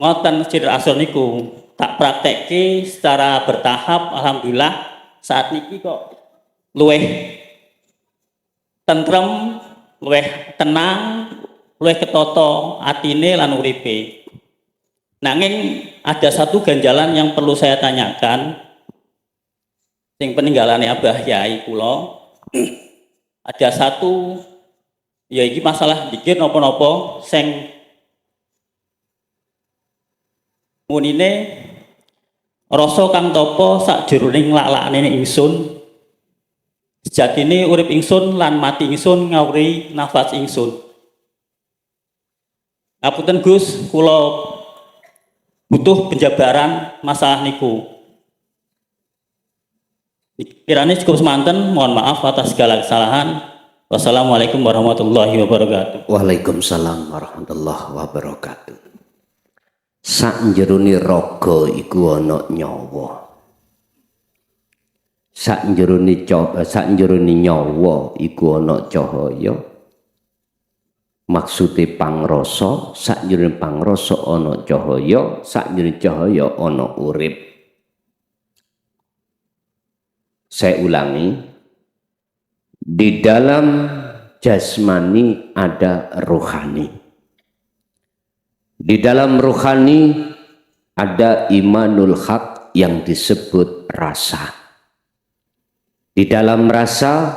ngoten sirul asror niku tak prakteki secara bertahap. Alhamdulillah saat niki kok luwih tentrem, luwih tenang, luwih ketoto atine lan uripe. Nanging ada satu ganjalan yang perlu saya tanyakan sing peninggalane Abah Yai kula. Ada satu ya iki masalah dikir napa-napa sing munine rasa kang tapa sakjeroning lak-lakane ingsun. Sejatine urip ingsun lan mati ingsun ngawuri nafas ingsun. Ngapunten Gus, kula butuh penjabaran masalah niku. Kirane cukup semanten, mohon maaf atas segala kesalahan. Wassalamualaikum warahmatullahi wabarakatuh. Waalaikumsalam warahmatullahi wabarakatuh. Sakjerone raga iku ana nyawa. Sakjerone nyawa iku ana cahaya. Maksude pangrasa, sakjroning pangrasa ana cahaya, sakjroning cahaya ana urip. Saya ulangi, di dalam jasmani ada rohani. Di dalam rohani ada imanul haq yang disebut rasa. Di dalam rasa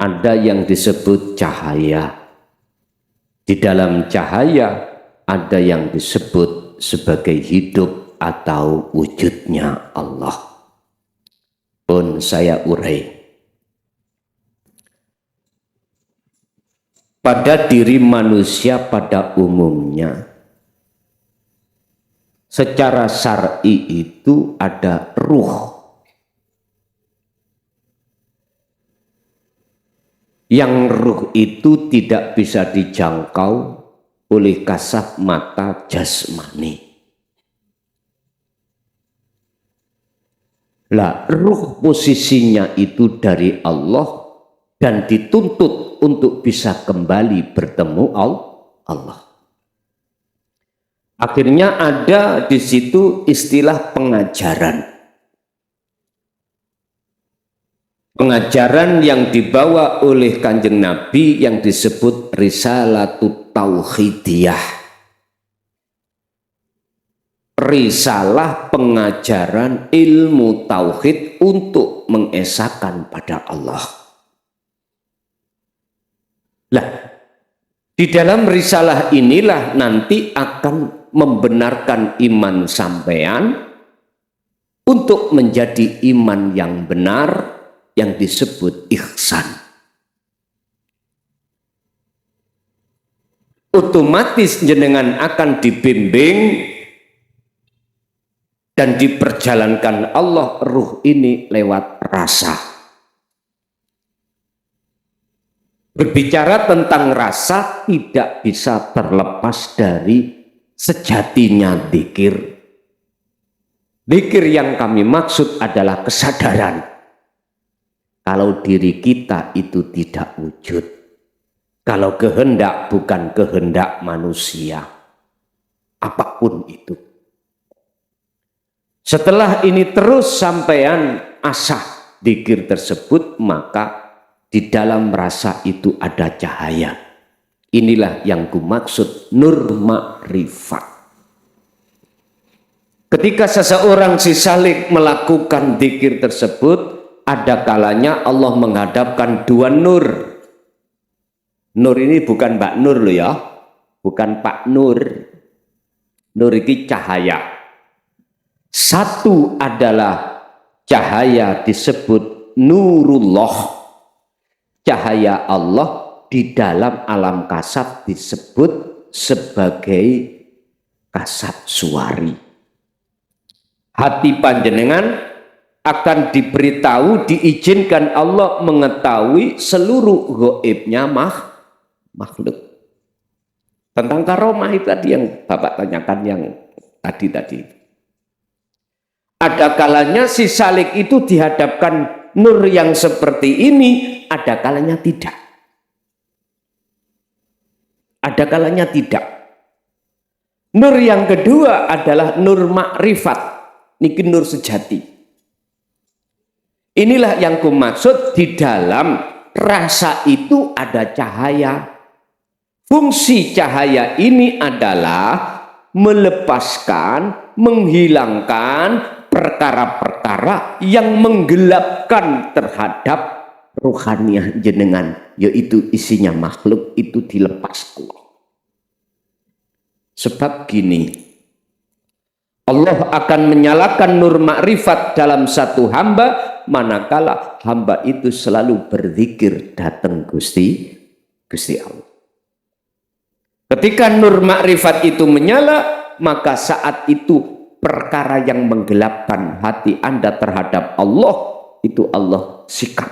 ada yang disebut cahaya. Di dalam cahaya ada yang disebut sebagai hidup atau wujudnya Allah. Pun saya urai. Pada diri manusia pada umumnya, secara syar'i itu ada ruh. Yang ruh itu tidak bisa dijangkau oleh kasat mata jasmani. Lah, ruh posisinya itu dari Allah dan dituntut untuk bisa kembali bertemu Allah. Akhirnya ada di situ istilah pengajaran. Pengajaran yang dibawa oleh Kanjeng Nabi yang disebut Risalatut Tauhidiyah. Risalah pengajaran ilmu tauhid untuk mengesahkan pada Allah. Lah, di dalam risalah inilah nanti akan membenarkan iman sampean untuk menjadi iman yang benar yang disebut ihsan. Otomatis jenengan akan dibimbing dan diperjalankan Allah ruh ini lewat rasa. Berbicara tentang rasa tidak bisa terlepas dari sejatinya dzikir. Dzikir yang kami maksud adalah kesadaran kalau diri kita itu tidak wujud. Kalau kehendak bukan kehendak manusia, apapun itu. Setelah ini terus sampean asah dzikir tersebut, maka di dalam rasa itu ada cahaya. Inilah yang kumaksud nur ma'rifat. Ketika seseorang si salik melakukan dzikir tersebut, ada kalanya Allah menghadapkan dua nur. Nur ini bukan Mbak Nur loh ya, bukan Pak Nur. Nur ini cahaya. Satu adalah cahaya disebut Nurullah. Cahaya Allah di dalam alam kasat disebut sebagai kasat suwari. Hati panjenengan akan diberitahu, diizinkan Allah mengetahui seluruh gaibnya makhluk. Tentang karomah itu tadi yang Bapak tanyakan yang tadi. Ada kalanya si salik itu dihadapkan nur yang seperti ini, ada kalanya tidak. Ada kalanya tidak. Nur yang kedua adalah nur makrifat, niki nur sejati. Inilah yang kumaksud di dalam rasa itu ada cahaya. Fungsi cahaya ini adalah melepaskan, menghilangkan perkara-perkara yang menggelapkan terhadap ruhaniah jenengan, yaitu isinya makhluk itu dilepas Allah. Sebab gini, Allah akan menyalakan nur makrifat dalam satu hamba manakala hamba itu selalu berzikir datang Gusti Allah. Ketika nur makrifat itu menyala, maka saat itu perkara yang menggelapkan hati Anda terhadap Allah itu Allah sikap,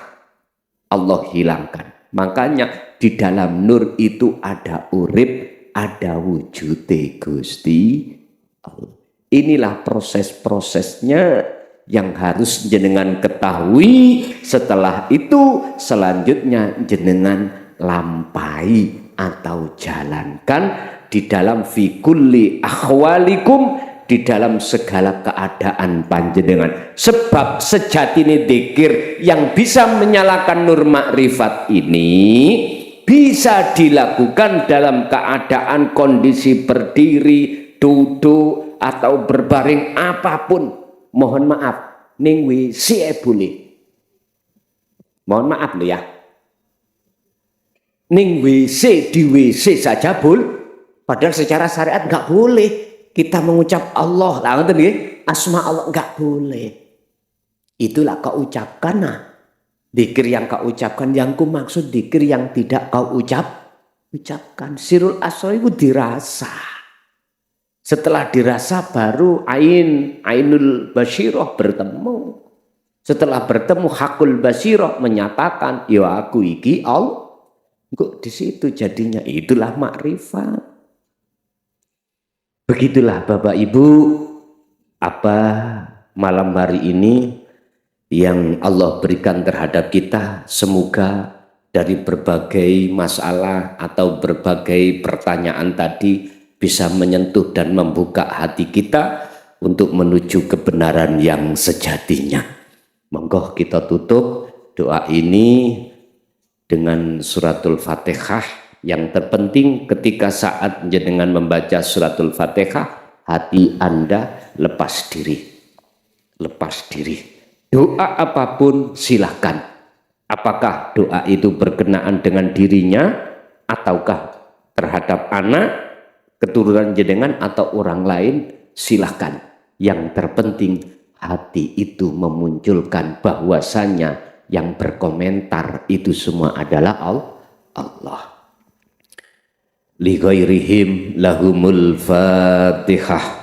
Allah hilangkan. Makanya di dalam nur itu ada urip, ada wujude Gusti Allah. Inilah proses-prosesnya yang harus jenengan ketahui. Setelah itu selanjutnya jenengan lampai atau jalankan di dalam fi kulli akhwalikum, di dalam segala keadaan panjenengan. Sebab sejatine dzikir yang bisa menyalakan nur makrifat ini bisa dilakukan dalam keadaan kondisi berdiri, duduk, atau berbaring apapun. Mohon maaf, ning WC boleh. Mohon maaf lo ya. Ning WC, di WC saja padahal secara syariat nggak boleh kita mengucap Allah. Lah ngoten nggih, asma Allah nggak boleh. Itulah kau ucapkan. Nah, dzikir yang kau ucapkan, yang ku maksud dzikir yang tidak kau ucapkan. Sirul asra itu dirasa. Setelah dirasa baru ainul basyirah bertemu. Setelah bertemu hakul basyirah menyatakan, ya aku iki Allah. Kok di situ jadinya itulah makrifat. Begitulah Bapak Ibu, apa malam hari ini yang Allah berikan terhadap kita, semoga dari berbagai masalah atau berbagai pertanyaan tadi bisa menyentuh dan membuka hati kita untuk menuju kebenaran yang sejatinya. Monggo kita tutup doa ini dengan suratul Fatihah. Yang terpenting ketika saat jenengan membaca suratul Fatihah, hati Anda lepas diri. Lepas diri. Doa apapun silahkan. Apakah doa itu berkenaan dengan dirinya ataukah terhadap anak, keturunan jenengan atau orang lain, silahkan. Yang terpenting hati itu memunculkan bahwasanya yang berkomentar itu semua adalah Allah. Li ghairihim lahumul Fatihah.